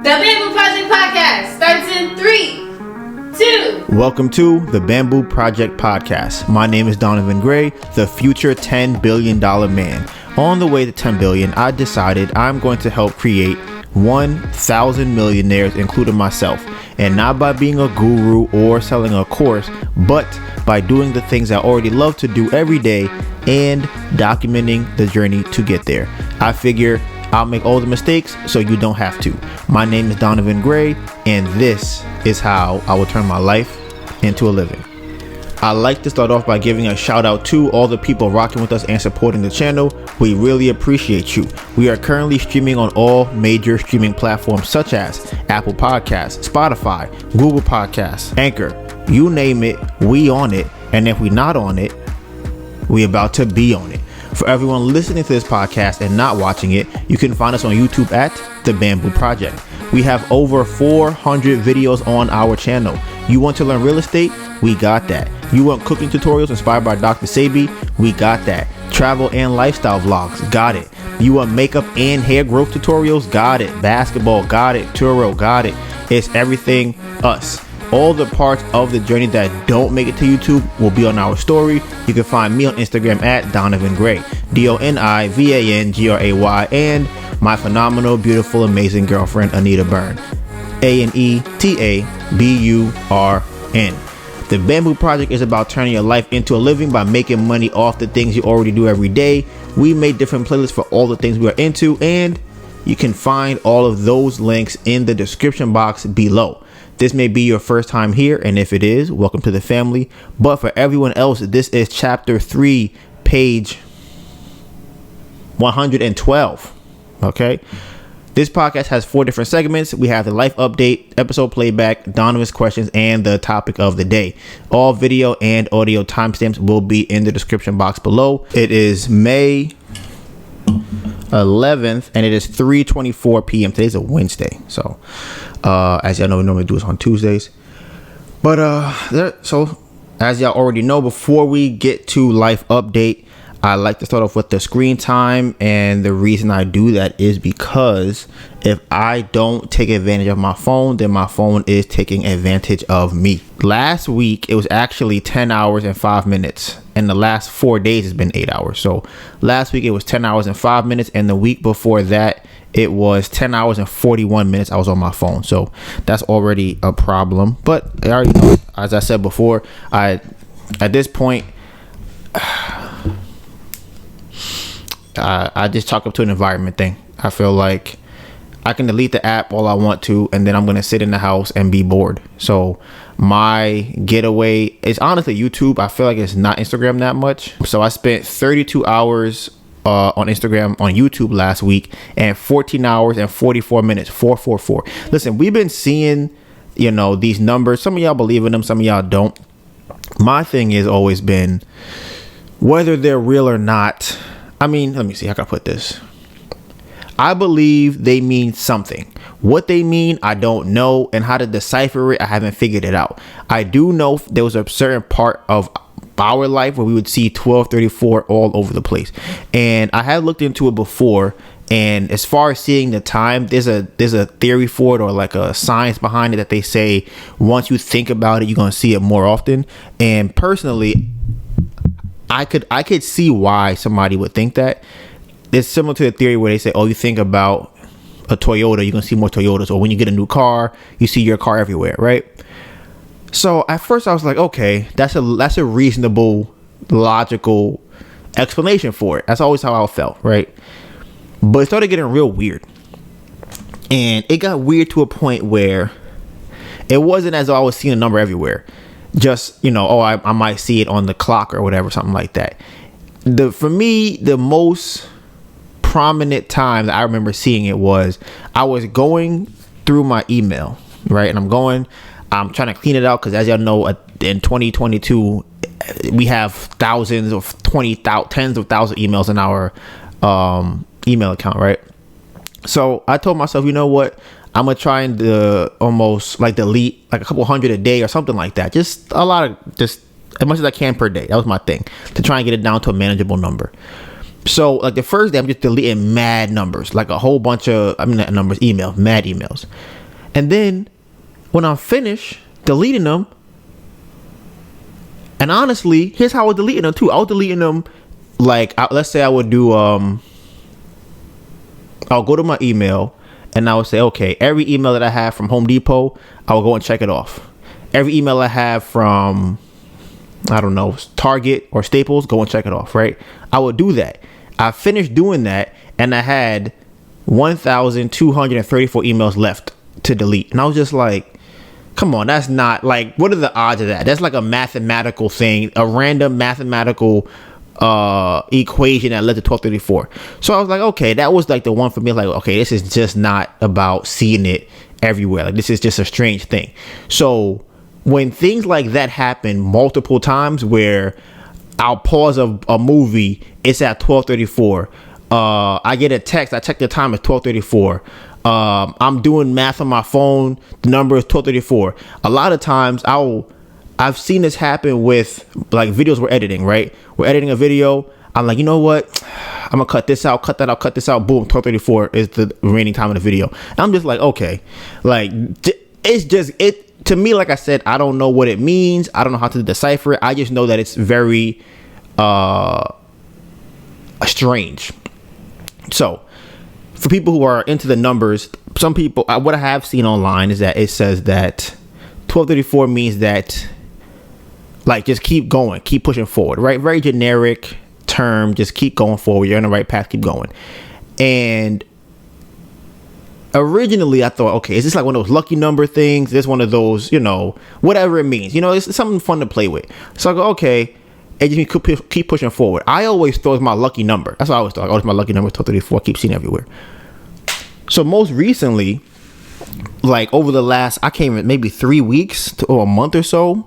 The Bamboo Project Podcast starts in 3, 2. Welcome to the Bamboo Project Podcast. My name is Donovan Gray, the future $10 billion man. On the way to 10 billion, I decided I'm going to help create 1,000 millionaires, including myself. And not by being a guru or selling a course, but by doing the things I already love to do every day and documenting the journey to get there. I figure I'll make all the mistakes so you don't have to. My name is Donovan Gray, and this is how I will turn my life into a living. I like to start off by giving a shout out to all the people rocking with us and supporting the channel. We really appreciate you. We are currently streaming on all major streaming platforms such as Apple Podcasts, Spotify, Google Podcasts, Anchor, you name it, we on it. And if we not on it, we about to be on it. For everyone listening to this podcast and not watching it, you can find us on YouTube at The Bamboo Project. We have over 400 videos on our channel. You want to learn real estate? We got that. You want cooking tutorials inspired by Dr.Sebi? We got that. Travel and lifestyle vlogs? Got it. You want makeup and hair growth tutorials? Got it. Basketball? Got it. Turo? Got it. It's everything us. All the parts of the journey that don't make it to YouTube will be on our story. You can find me on Instagram at Donovan Gray, DONIVANGRAY, and my phenomenal, beautiful, amazing girlfriend, Anita Byrne, ANETABURN. The Bamboo Project is about turning your life into a living by making money off the things you already do every day. We made different playlists for all the things we are into, and you can find all of those links in the description box below. This may be your first time here, and if it is, welcome to the family. But for everyone else, this is chapter 3, page 112. Okay. This podcast has 4 different segments. We have the life update, episode playback, Donovan's questions, and the topic of the day. All video and audio timestamps will be in the description box below. It is May 11th, and it is 3:24 p.m. Today's a Wednesday, so as y'all know, we normally do this on Tuesdays. But so as y'all already know, before we get to life update, I like to start off with the screen time, and the reason I do that is because if I don't take advantage of my phone, then my phone is taking advantage of me. Last week, it was actually 10 hours and 5 minutes, and the last 4 days has been 8 hours. So last week, it was 10 hours and 5 minutes, and the week before that, it was 10 hours and 41 minutes I was on my phone. So that's already a problem. But I already know, as I said before, at this point, I just chalk up to an environment thing. I feel like I can delete the app all I want to, and then I'm going to sit in the house and be bored. So my getaway is honestly YouTube. I feel like it's not Instagram that much. So I spent 32 hours on Instagram, on YouTube last week, and 14 hours and 44 minutes, 444. Listen, we've been seeing, these numbers. Some of y'all believe in them, some of y'all don't. My thing has always been, whether they're real or not, I mean, let me see how can I put this. I believe they mean something. What they mean, I don't know. And how to decipher it, I haven't figured it out. I do know there was a certain part of our life where we would see 1234 all over the place. And I had looked into it before. And as far as seeing the time, there's a theory for it, or like a science behind it, that they say once you think about it, you're going to see it more often. And personally, I could see why somebody would think that. It's similar to the theory where they say, you think about a Toyota, you're going to see more Toyotas. Or when you get a new car, you see your car everywhere, right? So at first I was like, okay, that's a reasonable, logical explanation for it. That's always how I felt, right? But it started getting real weird. And it got weird to a point where it wasn't as though I was seeing a number everywhere. Just, I might see it on the clock or whatever, something like that. For me, the most prominent time that I remember seeing it was I was going through my email, right? And I'm trying to clean it out because, as y'all know, in 2022, we have thousands of tens of thousands of emails in our email account, right? So I told myself, you know what? I'm gonna try and almost like delete like a couple hundred a day or something like that. Just as much as I can per day. That was my thing, to try and get it down to a manageable number. So like the first day, I'm just deleting mad numbers, like a whole bunch of, not numbers, mad emails. And then when I'm finished deleting them, and honestly, here's how I was deleting them too. I was deleting them like, let's say I would do, I'll go to my email and I would say, okay, every email that I have from Home Depot, I will go and check it off. Every email I have from, I don't know, Target or Staples, go and check it off, right? I would do that. I finished doing that and I had 1,234 emails left to delete. And I was just like, come on, that's not like, what are the odds of that? That's like a mathematical thing, a random mathematical equation that led to 1234. So I was like, okay, that was like the one for me. Like, okay, this is just not about seeing it everywhere. Like, this is just a strange thing. So when things like that happen multiple times, where I'll pause a movie, it's at 1234. I get a text, I check the time, it's 1234. I'm doing math on my phone, the number is 1234. A lot of times I've seen this happen with like videos we're editing, right? We're editing a video. I'm like, you know what? I'm gonna cut this out, cut that out, cut this out. Boom, 1234 is the remaining time of the video. And I'm just like, okay, like it's just it to me. Like I said, I don't know what it means. I don't know how to decipher it. I just know that it's very strange. So for people who are into the numbers, some people, what I have seen online is that it says that 1234 means that, like, just keep going, keep pushing forward, right? Very generic term, just keep going forward. You're on the right path, keep going. And originally I thought, okay, is this like one of those lucky number things? Is this one of those, whatever it means, it's something fun to play with. So I go, okay, and you can keep pushing forward. I always thought it was my lucky number. That's what I always thought. Oh, it's my lucky number, 1234. I keep seeing everywhere. So most recently, like over the last, I can't even, maybe 3 weeks or a month or so,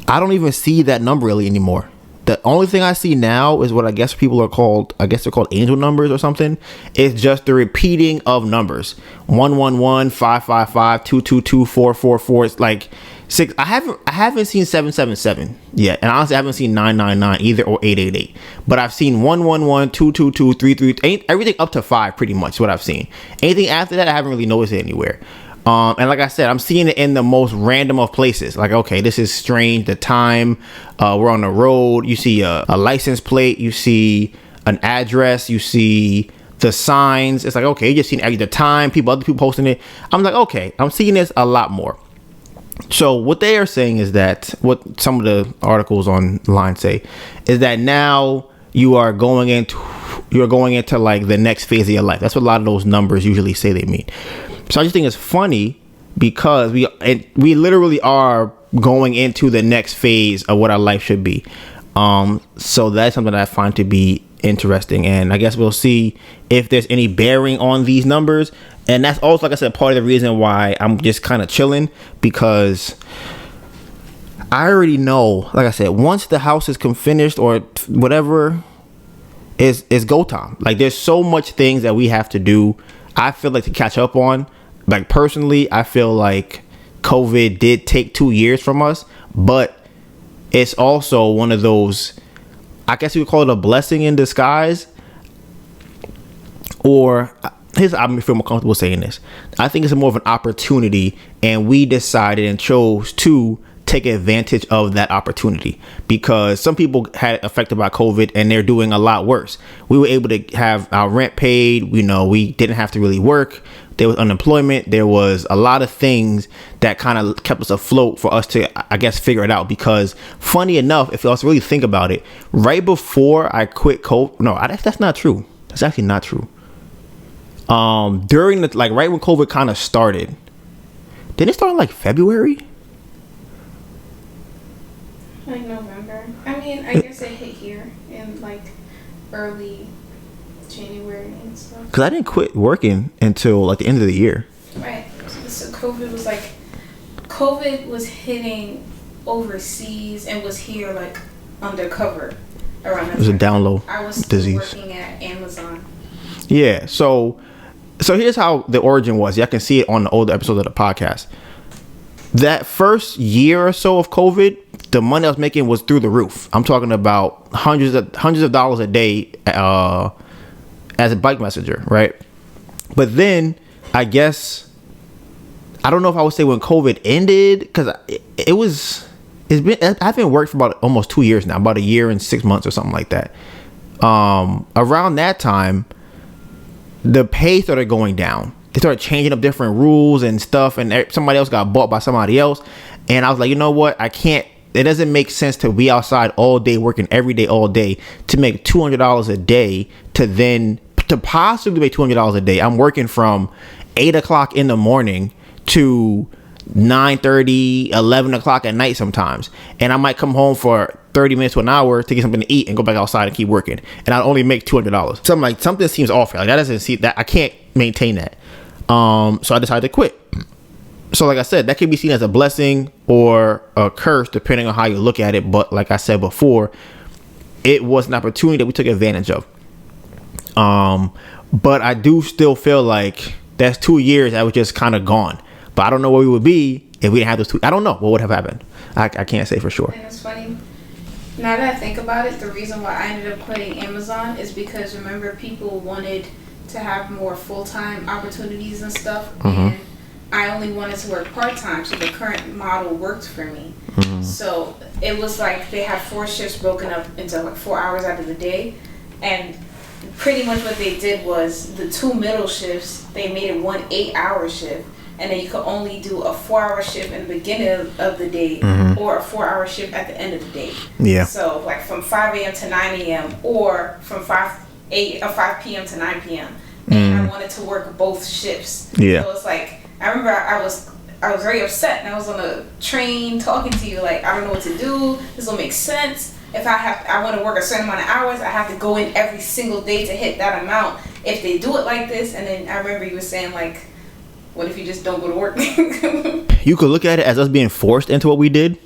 I don't even see that number really anymore. The only thing I see now is what I guess people are called, I guess they're called angel numbers or something. It's just the repeating of numbers. 111, 555, 222, 444. It's like 6. I haven't seen 777 yet. And honestly, I haven't seen 999 either, or 888. But I've seen 111, 222, 333, everything up to 5 pretty much is what I've seen. Anything after that, I haven't really noticed it anywhere. And like I said, I'm seeing it in the most random of places. Like, okay, this is strange. The time, we're on the road. You see a license plate. You see an address. You see the signs. It's like, okay, you just seen the time, other people posting it. I'm like, okay, I'm seeing this a lot more. So what they are saying is that, what some of the articles online say, is that now you're going into like the next phase of your life. That's what a lot of those numbers usually say they mean. So I just think it's funny because we literally are going into the next phase of what our life should be. So that's something that I find to be interesting, and I guess we'll see if there's any bearing on these numbers. And that's also, like I said, part of the reason why I'm just kind of chilling, because I already know, like I said, once the house is finished or whatever, is go time. Like, there's so much things that we have to do, I feel like, to catch up on. Like, personally, I feel like COVID did take 2 years from us, but it's also one of those, I guess you would call it a blessing in disguise. Or I feel more comfortable saying this. I think it's more of an opportunity, and we decided and chose to take advantage of that opportunity, because some people had affected by COVID and they're doing a lot worse. We were able to have our rent paid. We didn't have to really work. There was unemployment. There was a lot of things that kind of kept us afloat for us to, I guess, figure it out. Because funny enough, if you also really think about it, right before I quit COVID, no, that's not true. That's actually not true. During the, like, right when COVID kind of started, didn't it start in like February? Like November. I mean, I guess it hit here in like early January and stuff. Because I didn't quit working until like the end of the year. Right. So COVID was hitting overseas and was here like undercover around that time. It was a down low I was disease. Working at Amazon. Yeah. So here's how the origin was. Y'all can see it on the older episode of the podcast. That first year or so of COVID, the money I was making was through the roof. I'm talking about hundreds of dollars a day as a bike messenger, right? But then I guess I don't know if I would say when COVID ended, because I've been working for about almost 2 years now, about a year and 6 months or something like that. Around that time, the pay started going down. They started changing up different rules and stuff, and somebody else got bought by somebody else. And I was like, you know what? I can't. It doesn't make sense to be outside all day, working every day, all day, to make $200 a day, to possibly make $200 a day. I'm working from 8 o'clock in the morning to 9:30, 11 o'clock at night sometimes. And I might come home for 30 minutes to an hour to get something to eat and go back outside and keep working. And I only make $200. So I'm like, something seems off here. Like, that doesn't see that. I can't maintain that. So I decided to quit. So like I said, that can be seen as a blessing or a curse depending on how you look at it. But like I said before, it was an opportunity that we took advantage of. But I do still feel like that's 2 years that was just kind of gone. But I don't know where we would be if we didn't have those 2. I don't know what would have happened. I can't say for sure. And it's funny. Now that I think about it, the reason why I ended up quitting Amazon is because, remember, people wanted to have more full-time opportunities and stuff. And I only wanted to work part-time, so the current model worked for me. So it was like they had 4 shifts broken up into like 4 hours out of the day. And pretty much what they did was the 2 middle shifts, they made it 1 8-hour shift. And then you could only do a 4-hour shift in the beginning of the day or a 4-hour shift at the end of the day. Yeah. So like from 5 a.m. to 9 a.m. or from 5 p.m. to 9 p.m. And I wanted to work both shifts. Yeah. So it's like, I remember I was very upset, and I was on a train talking to you like, I don't know what to do. This will make sense. If I want to work a certain amount of hours, I have to go in every single day to hit that amount. If they do it like this, and then I remember you were saying like, what if you just don't go to work? You could look at it as us being forced into what we did.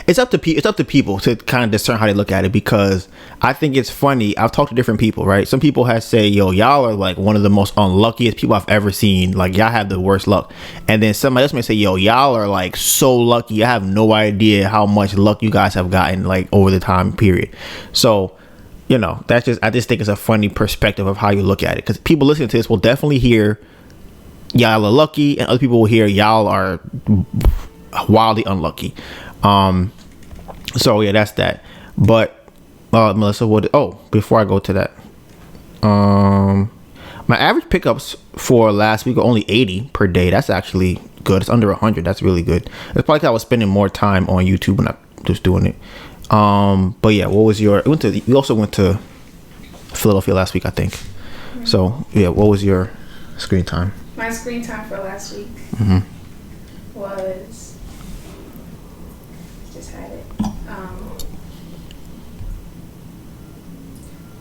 It's up to people to kind of discern how they look at it, because I think it's funny. I've talked to different people, right? Some people have say, yo, y'all are like one of the most unluckiest people I've ever seen. Like, y'all have the worst luck. And then somebody else may say, yo, y'all are like so lucky. I have no idea how much luck you guys have gotten like over the time period. So, you know, I just think it's a funny perspective of how you look at it, because people listening to this will definitely hear y'all are lucky, and other people will hear y'all are wildly unlucky. So yeah, that's that. But Melissa, before I go to that, my average pickups for last week were only 80 per day. That's actually good. It's under 100. That's really good. It's probably because I was spending more time on YouTube when I was doing it. But yeah, what was your? We also went to Philadelphia last week, I think. So yeah, what was your screen time? My screen time for last week was, just had it,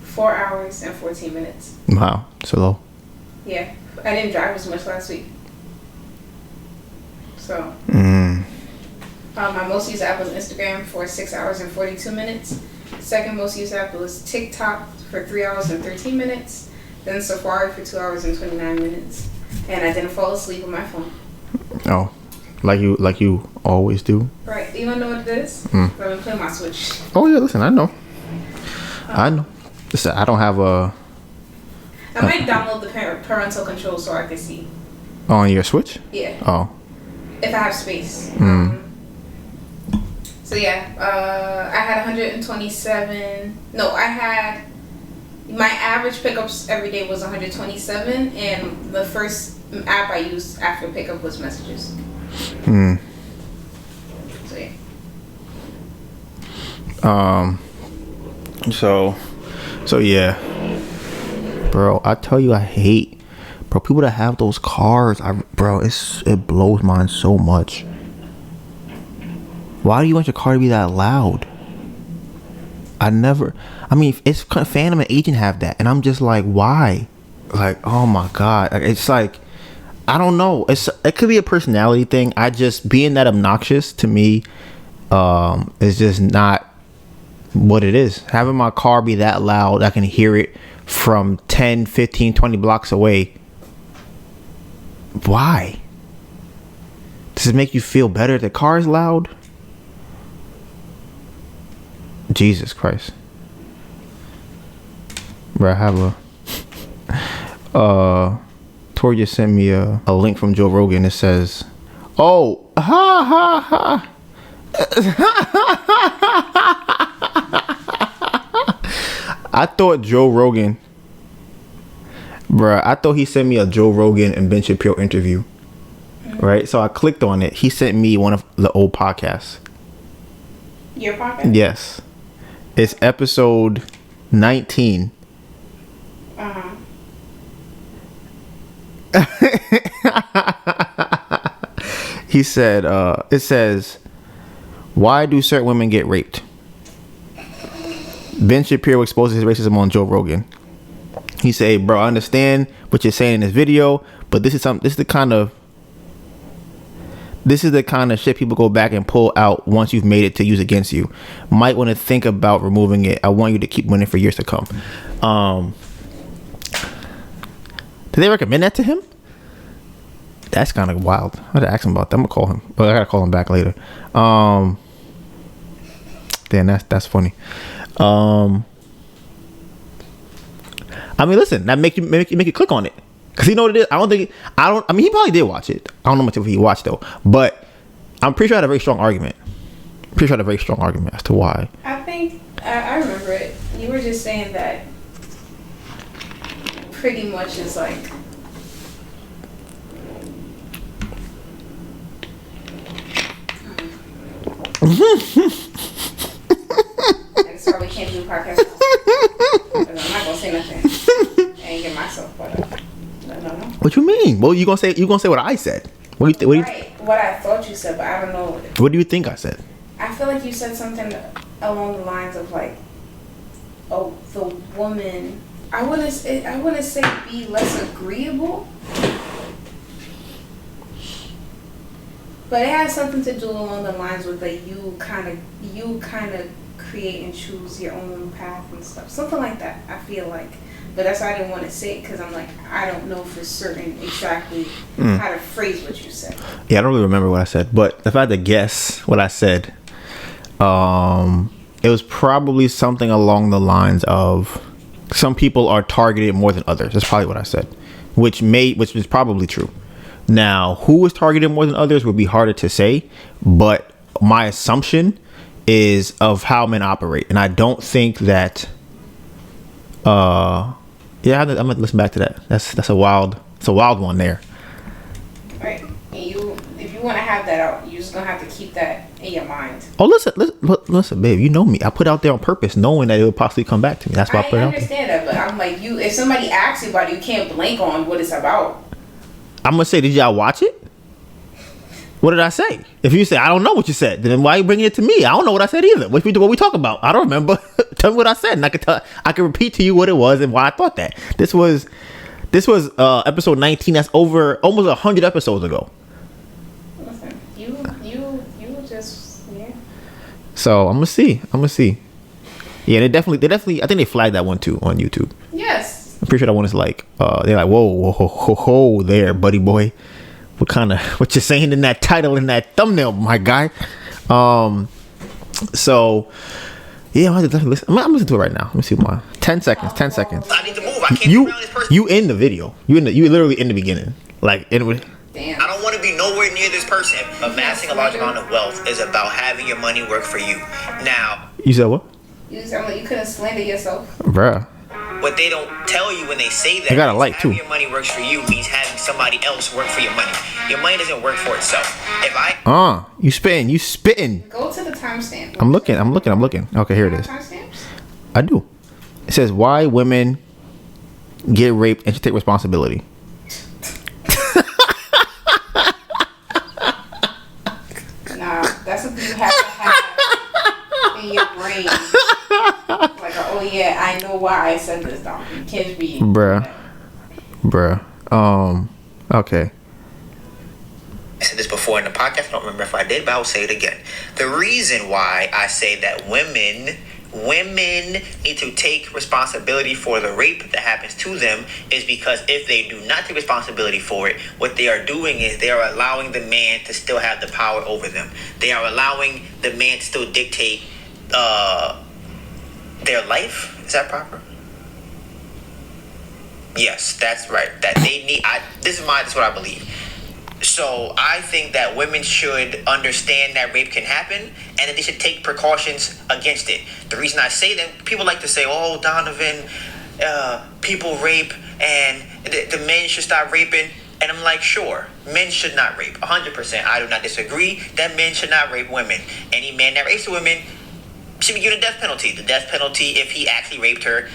4 hours and 14 minutes. Wow, so low. Yeah, I didn't drive as much last week. So, my most used app was Instagram for 6 hours and 42 minutes. Second most used app was TikTok for 3 hours and 13 minutes. Then Safari for 2 hours and 29 minutes. And I didn't fall asleep on my phone. Oh, like you always do. Right. You wanna know what it is? I've been playing my Switch. Oh yeah, listen, I know. Listen, I don't have a. I might download the parental control so I can see. On your Switch? Yeah. Oh. If I have space. So yeah, I had 127. No, I had. My average pickups every day was 127, and the first app I used after pickup was Messages. So yeah. So yeah, bro. I tell you, I hate, bro, people that have those cars. It blows mine so much. Why do you want your car to be that loud? It's Phantom and Agent have that, and I'm just like, why? Like, oh my god, it's like, I don't know. It could be a personality thing. Being that obnoxious to me, is just not what it is. Having my car be that loud, I can hear it from 10, 15, 20 blocks away. Why? Does it make you feel better? The car is loud. Jesus Christ. Bro, I have Tori just sent me a link from Joe Rogan that says, oh, ha ha ha. I thought Joe Rogan, bruh, I thought he sent me a Joe Rogan and Ben Shapiro interview. Right? So I clicked on it. He sent me one of the old podcasts. Your podcast? Yes. It's episode 19. Uh-huh. He said, it says, why do certain women get raped? Ben Shapiro exposes his racism on Joe Rogan. He said, hey, bro, I understand what you're saying in this video, but this is the kind of shit people go back and pull out once you've made it to use against you. Might want to think about removing it. I want you to keep winning for years to come. Did they recommend that to him? That's kind of wild. I had to ask him about that. I'm gonna call him. Well, I gotta call him back later. Damn, that's funny. I mean, listen, that make you click on it, cause you know what it is. I mean, he probably did watch it. I don't know much of what he watched though, but I'm pretty sure I had a very strong argument. As to why. I think I remember it. You were just saying that pretty much is like. That's why we can't do podcasts. I'm not gonna say nothing. I ain't get myself caught up. No. What you mean? Well, you gonna say what I said? What I thought you said, but I don't know. What do you think I said? I feel like you said something along the lines of like, oh, the woman. I wouldn't say be less agreeable, but it has something to do along the lines with like you kind of create and choose your own path and stuff, something like that. I feel like, but that's why I didn't want to say it, because I'm like, I don't know for certain exactly how to phrase what you said. Yeah, I don't really remember what I said, but if I had to guess what I said, it was probably something along the lines of some people are targeted more than others. That's probably what I said, which is probably true. Now, who was targeted more than others would be harder to say, but my assumption is of how men operate, and I don't think that. I'm gonna listen back to that. That's a wild one there. Right, and if you want to have that out, you're just gonna have to keep that in your mind. Oh, listen, babe. You know me. I put it out there on purpose, knowing that it would possibly come back to me. That's why I put it out there. I understand that, but I'm like, if somebody asks you about it, you can't blank on what it's about. I'm gonna say, did y'all watch it? What did I say? If you say I don't know what you said, then why are you bringing it to me? I don't know what I said either. What we talk about? I don't remember. Tell me what I said, and I can repeat to you what it was and why I thought that. This was episode 19. That's over almost 100 episodes ago. Listen, you just So I'm gonna see. Yeah, they definitely. I think they flagged that one too on YouTube. Yes. I'm pretty sure that one is like they're like, whoa there, buddy boy. What you're saying in that title, in that thumbnail, my guy. So yeah, I'm listening to it right now. Let me see my 10 seconds. I need to move. I can't be around this person. You in the video. You literally in the beginning. Like anyway. Damn. I don't want to be nowhere near this person. Amassing a large amount of wealth is about having your money work for you. Now, You said what? You sound like you couldn't slander yourself. Bruh. what they don't tell you when they say that, I got a light having too. your money works for you means having somebody else work for your money. Your money doesn't work for itself. You spitting. Go to the timestamp. I'm looking. Okay, here it is. Timestamps? I do. It says why women get raped and should take responsibility. Nah, that's something you have to have in your brain. Like, oh yeah, I know why I said this, dog. You can't be. Bruh. Okay. I said this before in the podcast. I don't remember if I did, but I'll say it again. The reason why I say that women need to take responsibility for the rape that happens to them is because if they do not take responsibility for it, what they are doing is they are allowing the man to still have the power over them. They are allowing the man to still dictate their life. Is that proper? Yes, that's right. That they need. This is what I believe. So I think that women should understand that rape can happen, and that they should take precautions against it. The reason I say that, people like to say, "Oh, Donovan, people rape, and the men should stop raping." And I'm like, sure, men should not rape. 100%. I do not disagree that men should not rape women. Any man that rapes a woman should be given a death penalty. The death penalty, if he actually raped her,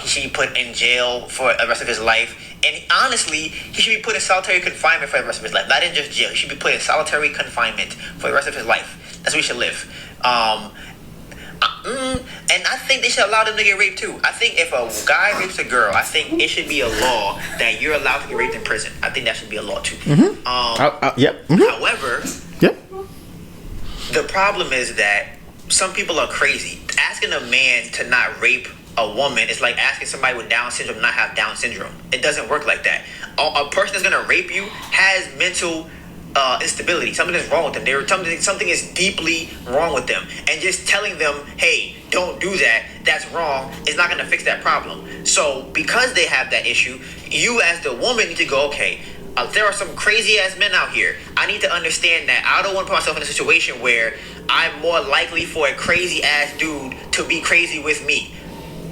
he should be put in jail for the rest of his life. And honestly, he should be put in solitary confinement for the rest of his life. Not in just jail. He should be put in solitary confinement for the rest of his life. That's where he should live. And I think they should allow them to get raped too. I think if a guy rapes a girl, I think it should be a law that you're allowed to get raped in prison. I think that should be a law too. Mm-hmm. Yep. Mm-hmm. However, yep. The problem is that some people are crazy. Asking a man to not rape a woman is like asking somebody with Down syndrome not have Down syndrome. It doesn't work like that. A person that's gonna rape you has mental instability. Something is wrong with them. Something is deeply wrong with them. And just telling them, hey, don't do that, that's wrong, is not going to fix that problem. So because they have that issue, you as the woman need to go, okay, there are some crazy ass men out here. I need to understand that I don't want to put myself in a situation where I'm more likely for a crazy ass dude to be crazy with me.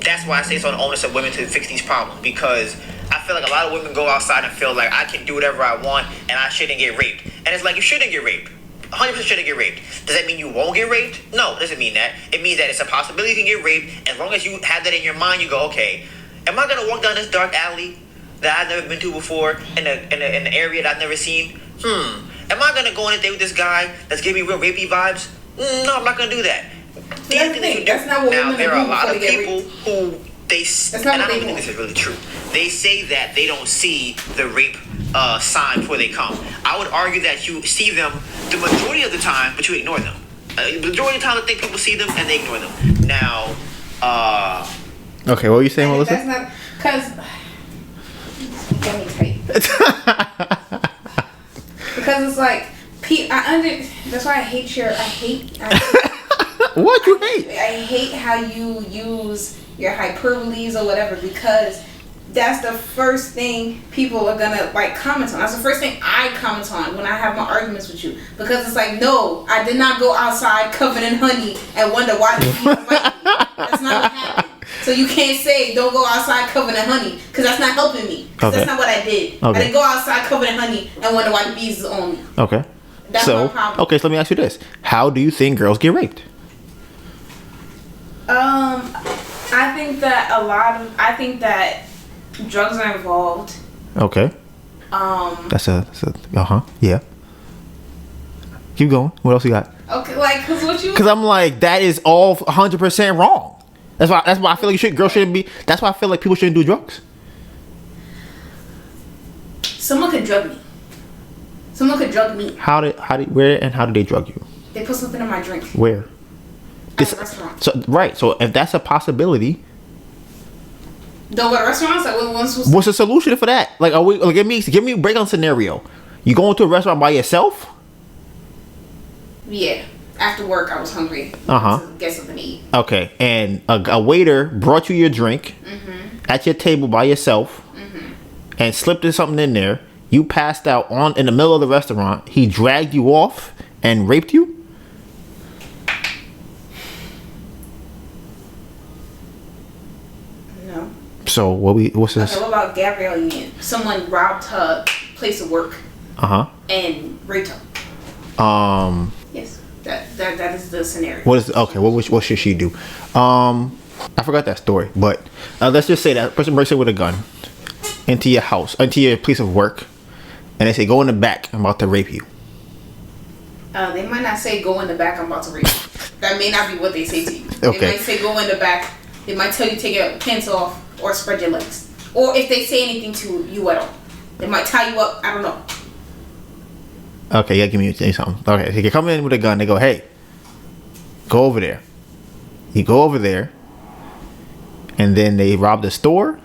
That's why I say it's on the onus of women to fix these problems, because I feel like a lot of women go outside and feel like I can do whatever I want and I shouldn't get raped. And it's like, you shouldn't get raped. 100% shouldn't get raped. Does that mean you won't get raped? No, it doesn't mean that. It means that it's a possibility you can get raped. As long as you have that in your mind, you go, okay, am I going to walk down this dark alley that I've never been to before in an area that I've never seen? Am I going to go on a date with this guy that's giving me real rapey vibes? No, I'm not going to do that. That's not what women do. There are a lot of people who and I don't think this is really true. They say that they don't see the rape sign before they come. I would argue that you see them the majority of the time, but you ignore them. The majority of the time, I think people see them and they ignore them. Now, okay, what were you saying, Melissa? That's not because get me tight. Because it's like that's why I hate what you hate? I hate how you use your hyperboles or whatever, because that's the first thing people are gonna like comment on. That's the first thing I comment on when I have my arguments with you, because it's like, no, I did not go outside covered in honey and wonder why the bees bite me. That's not what happened. So you can't say don't go outside covered in honey, because that's not helping me. Because that's not what I did. I didn't go outside covered in honey and wonder why the bees is on me. Okay. That's my problem. Okay, so let me ask you this: how do you think girls get raped? I think that drugs are involved. Okay. Yeah. Keep going. What else you got? Okay, like, because I'm like, that is all 100% wrong. That's why I feel like girls shouldn't be. That's why I feel like people shouldn't do drugs. Someone could drug me. Someone could drug me. Where and how did they drug you? They put something in my drink. Where? At a restaurant. So if that's a possibility, don't go to restaurants. What's the solution for that? Like, give me a breakdown scenario. You going to a restaurant by yourself? Yeah. After work, I was hungry. To get something to eat. Okay, and a waiter brought you your drink at your table by yourself, and slipped something in there. You passed out in the middle of the restaurant. He dragged you off and raped you. No. So what's this? Okay, what about Gabrielle Union? Someone robbed her place of work. And raped her. Yes, that is the scenario. What should she do? I forgot that story, but let's just say that person breaks in with a gun into your house, into your place of work, and they say, go in the back, I'm about to rape you. They might not say go in the back, I'm about to rape you. That may not be what they say to you. Okay. They might say go in the back. They might tell you to take your pants off or spread your legs. Or if they say anything to you at all. They might tie you up. I don't know. Okay, yeah, give me something. Okay, so you come in with a gun. They go, hey, go over there. You go over there. And then they rob the store.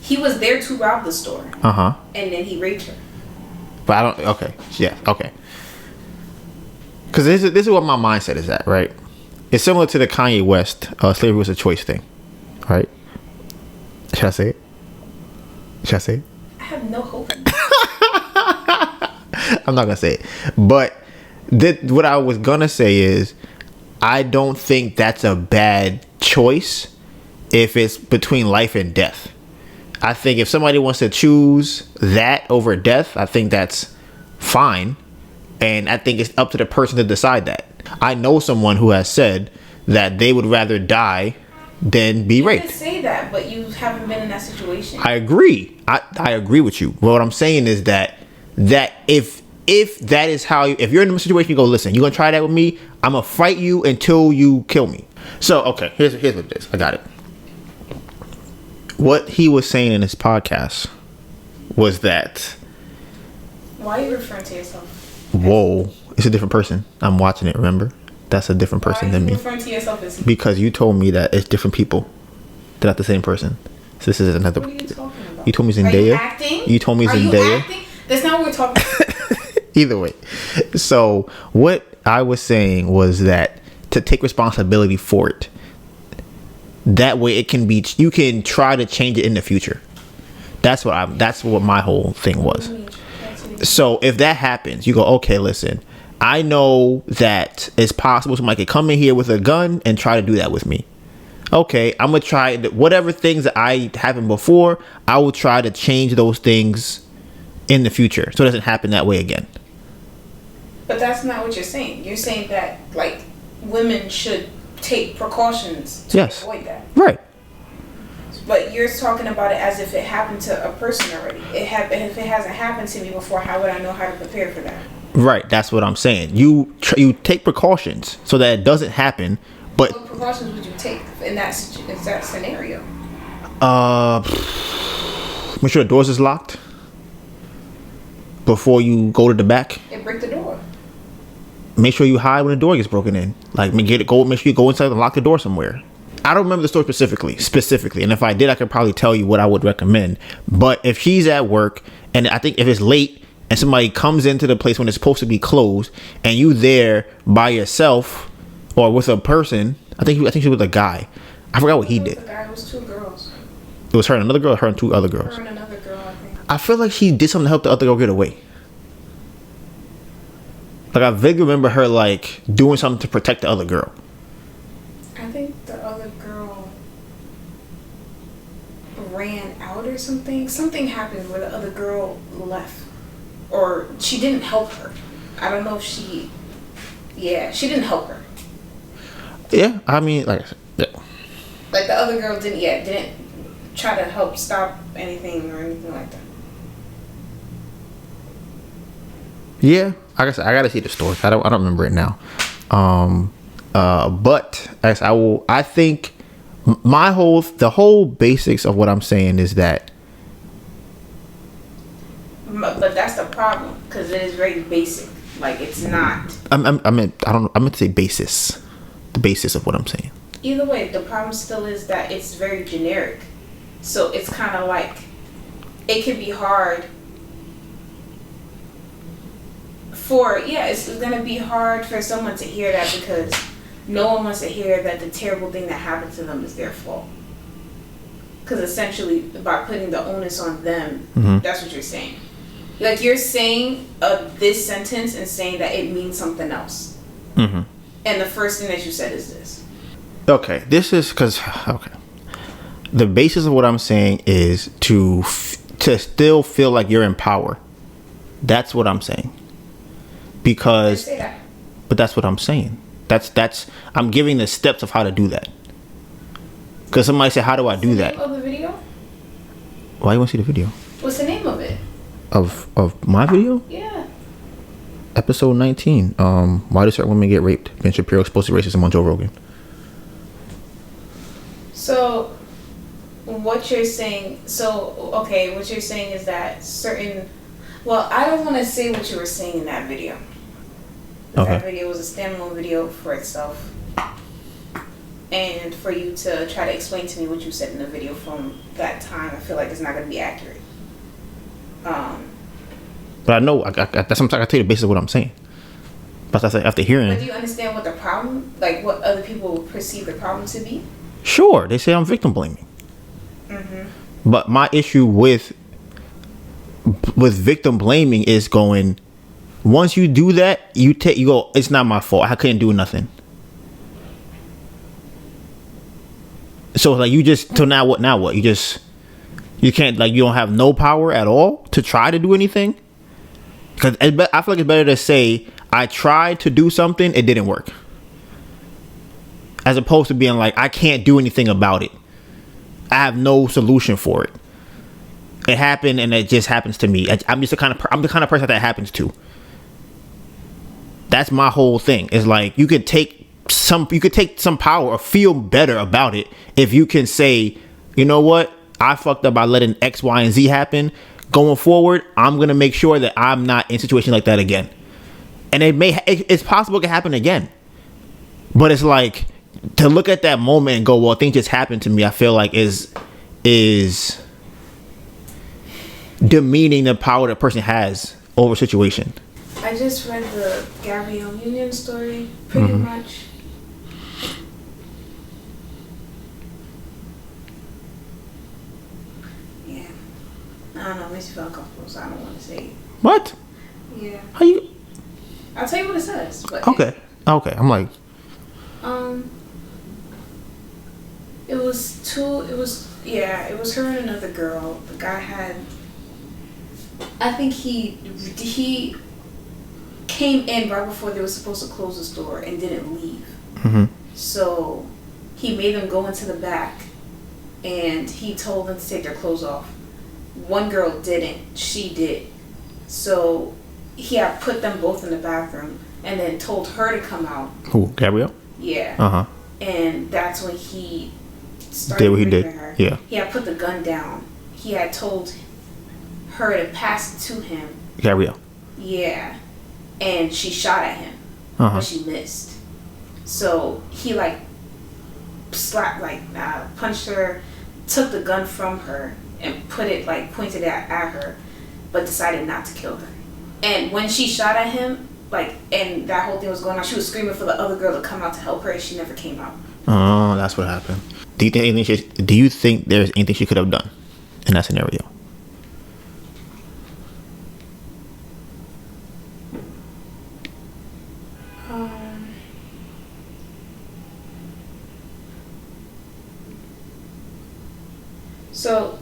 He was there to rob the store. And then he raped her. But I don't. Okay. Yeah. Okay. Because this is what my mindset is at, right? It's similar to the Kanye West slavery was a choice thing, right? Should I say it? Should I say it? I have no hope. I'm not gonna say it, but what I was gonna say is, I don't think that's a bad choice if it's between life and death. I think if somebody wants to choose that over death, I think that's fine, and I think it's up to the person to decide that. I know someone who has said that they would rather die than be raped. You can say that, but you haven't been in that situation. I agree. I agree with you. But what I'm saying is that if that is how if you're in a situation, you go, listen, you gonna try that with me? I'm gonna fight you until you kill me. So okay, here's what it is. I got it. What he was saying in his podcast was that. Why are you referring to yourself? Whoa, it's a different person. I'm watching it. Remember, that's a different person than me. Why are you referring to yourself as? Because you told me that it's different people. They're not the same person. So this is another. What are you talking about? You told me Zendaya. Are you acting? You told me Are Zendaya. You acting? That's not what we're talking about. Either way. So what I was saying was that to take responsibility for it. That way it can be, you can try to change it in the future. That's what my whole thing was. So if that happens, you go, okay, listen, I know that it's possible somebody could come in here with a gun and try to do that with me. Okay, I'm gonna try whatever things that I happened before, I will try to change those things in the future so it doesn't happen that way again. But that's not what you're saying. You're saying that like women should take precautions to avoid that. Right. But you're talking about it as if it happened to a person already. If it hasn't happened to me before, how would I know how to prepare for that? Right. That's what I'm saying. You take precautions so that it doesn't happen. But what precautions would you take in that scenario? Make sure the doors is locked before you go to the back. And break the door. Make sure you hide when the door gets broken in. Like make sure you go inside and lock the door somewhere. I don't remember the story specifically, and if I did, I could probably tell you what I would recommend. But if he's at work, and I think if it's late and somebody comes into the place when it's supposed to be closed, and you there by yourself or with a person, I think she was a guy. I forgot what he did. The guy was two girls. It was her and another girl, her and two other girls. Her and another girl, I think. I feel like she did something to help the other girl get away. Like I vaguely remember her like doing something to protect the other girl. I think the other girl ran out or something. Something happened where the other girl left, or she didn't help her. I don't know if she didn't help her. Yeah, I mean, like the other girl didn't try to help stop anything or anything like that. Yeah, I guess I gotta see the story. I don't remember it now. But as I think the whole basics of what I'm saying is that. But that's the problem, because it is very basic. Like it's not. I meant to say basis. The basis of what I'm saying. Either way, the problem still is that it's very generic. So it's kind of like it can be hard. It's going to be hard for someone to hear that, because no one wants to hear that the terrible thing that happened to them is their fault. Because essentially, by putting the onus on them, that's what you're saying. Like you're saying this sentence and saying that it means something else. Mm-hmm. And the first thing that you said is this. Okay, this is because the basis of what I'm saying is to still feel like you're in power. That's what I'm saying. Because, but that's what I'm saying. That's I'm giving the steps of how to do that. Because somebody said, "How do I do that?" What's the name of the video? Why you want to see the video? What's the name of it? Of my video? Yeah. Episode 19. Why do certain women get raped? Ben Shapiro exposed to racism on Joe Rogan. So, what you're saying? What you're saying is that certain. Well, I don't want to say what you were saying in that video. Okay. That video was a standalone video for itself. And for you to try to explain to me what you said in the video from that time, I feel like it's not going to be accurate. But I know, that's sometimes I tell you the basis of what I'm saying. But after hearing, but do you understand what the problem, like what other people perceive the problem to be? sure, they say I'm victim blaming. But my issue with victim blaming is going, once you do that, you go, it's not my fault. I couldn't do nothing. So like so now what? Now what? You can't, like, you don't have no power at all to try to do anything. Because I feel like it's better to say I tried to do something, it didn't work, as opposed to being like I can't do anything about it. I have no solution for it. It happened, and it just happens to me. I'm the kind of person that happens to. That's my whole thing. Is like you could take some power or feel better about it if you can say, you know what, I fucked up by letting X, Y, and Z happen. Going forward, I'm gonna make sure that I'm not in situations like that again. And it's possible it can happen again. But it's like, to look at that moment and go, well, things just happened to me, I feel like is demeaning the power that person has over a situation. I just read the Gabrielle Union story, pretty much. Yeah. I don't know, it makes me feel uncomfortable, so I don't want to say it. What? Yeah. How you? I'll tell you what it says. But Okay. I'm like, it was her and another girl. The guy had, I think he came in right before they were supposed to close the store and didn't leave. So he made them go into the back and he told them to take their clothes off. One girl didn't, she did. So he had put them both in the bathroom and then told her to come out. who, Gabrielle? Yeah. And that's when he started Did what he raping did. her. Yeah. He had put the gun down. He had told her to pass it to him. Gabrielle. Yeah. And she shot at him. But she missed. So he punched her, took the gun from her and put it, pointed at her, but decided not to kill her. And when she shot at him, and that whole thing was going on, she was screaming for the other girl to come out to help her, and she never came out. Oh, that's what happened. Do you think there's anything she could have done in that scenario? So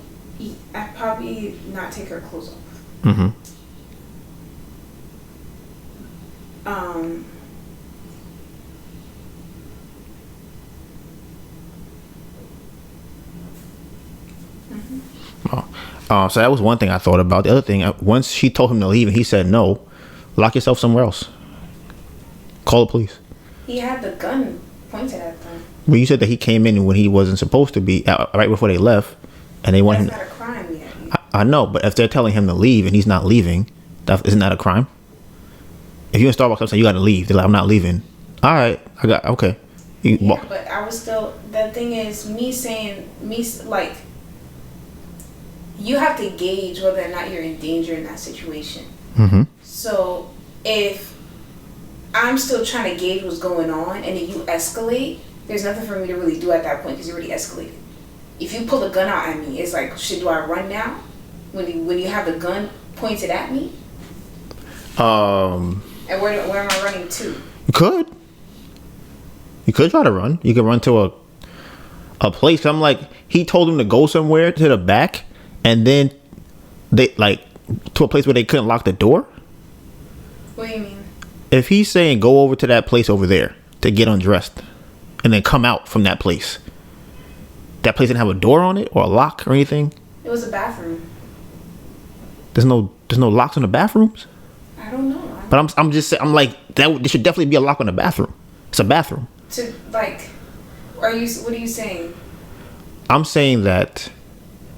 I'd probably not take her clothes off. So that was one thing I thought about. The other thing, once she told him to leave and he said no, lock yourself somewhere else. Call the police. He had the gun pointed at them. Well, you said that he came in when he wasn't supposed to be, right before they left, and they want him. That's not a crime yet. I know, but if they're telling him to leave and he's not leaving, isn't that a crime? If you're in Starbucks, I'm saying you got to leave. They're like, I'm not leaving. All right, okay. Yeah, but I was still. The thing is, you have to gauge whether or not you're in danger in that situation. So if I'm still trying to gauge what's going on and then you escalate, there's nothing for me to really do at that point because you already escalated. If you pull a gun out at me, it's like, do I run now? When you have the gun pointed at me? And where am I running to? You could try to run. You could run to a place. I'm like, he told him to go somewhere to the back, and then they to a place where they couldn't lock the door. What do you mean? If he's saying go over to that place over there to get undressed, and then come out from that place didn't have a door on it or a lock or anything. It was a bathroom. There's no locks on the bathrooms. I don't know. But I'm just saying, I'm like, there should definitely be a lock on the bathroom. It's a bathroom. What are you saying? I'm saying that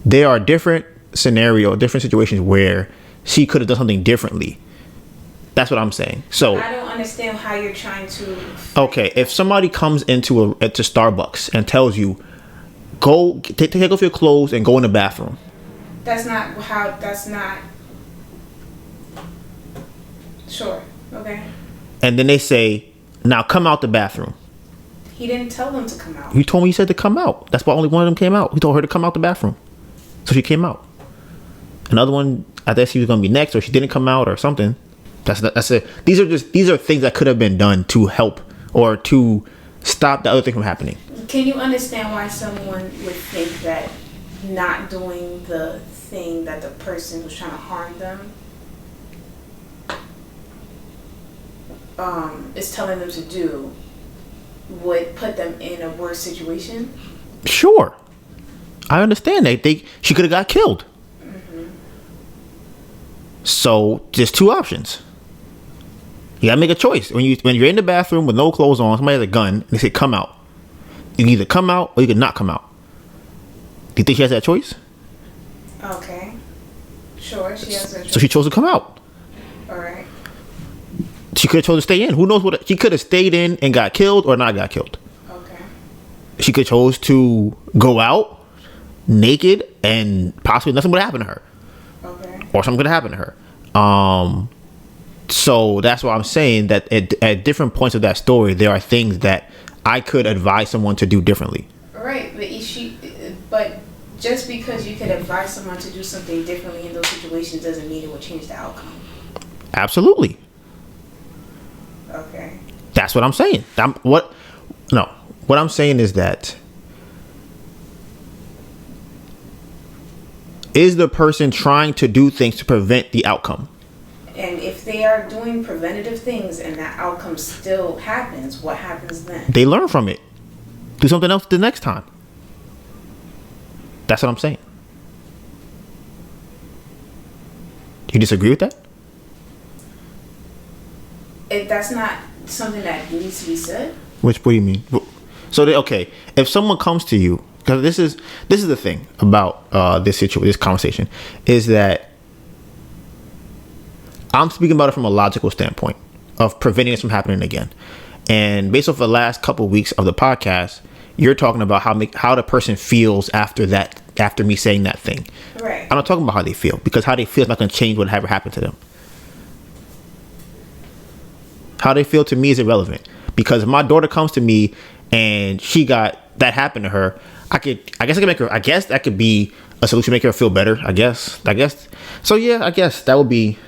there are different situations where she could have done something differently. That's what I'm saying. So I don't understand how you're trying to. Okay, if somebody comes into Starbucks and tells you, go take off your clothes and go in the bathroom. That's not. Sure. Okay. And then they say, now come out the bathroom. He didn't tell them to come out. You told me you said to come out. That's why only one of them came out. He told her to come out the bathroom. So she came out. Another one, I guess she was going to be next, or she didn't come out or something. That's it. These are things that could have been done to help or to stop the other thing from happening. Can you understand why someone would think that not doing the thing that the person was trying to harm them is telling them to do would put them in a worse situation? Sure. I understand that. She could have got killed. Mm-hmm. So there's two options. You gotta make a choice. When you're in the bathroom with no clothes on, somebody has a gun, and they say come out. You can either come out or you can not come out. Do you think she has that choice? Okay. Sure, she has that choice. So she chose to come out. Alright. She could have chose to stay in. Who knows what she could have stayed in and got killed or not got killed. Okay. She could have chose to go out naked and possibly nothing would happen to her. Okay. Or something could happen to her. So that's why I'm saying that at different points of that story, there are things that I could advise someone to do differently. Right, but just because you could advise someone to do something differently in those situations doesn't mean it will change the outcome. Absolutely. Okay. That's what I'm saying. What I'm saying is that is the person trying to do things to prevent the outcome? And if they are doing preventative things and that outcome still happens, what happens then? They learn from it. Do something else the next time. That's what I'm saying. Do you disagree with that? If that's not something that needs to be said. What do you mean? So okay, if someone comes to you, because this is the thing about this conversation, is that I'm speaking about it from a logical standpoint of preventing this from happening again. And based off the last couple of weeks of the podcast, you're talking about how the person feels after me saying that thing. Right. I'm not talking about how they feel, because how they feel is not going to change whatever happened to them. How they feel to me is irrelevant, because if my daughter comes to me and she got that happened to her, I guess that could be a solution to make her feel better. I guess. So yeah, I guess that would be.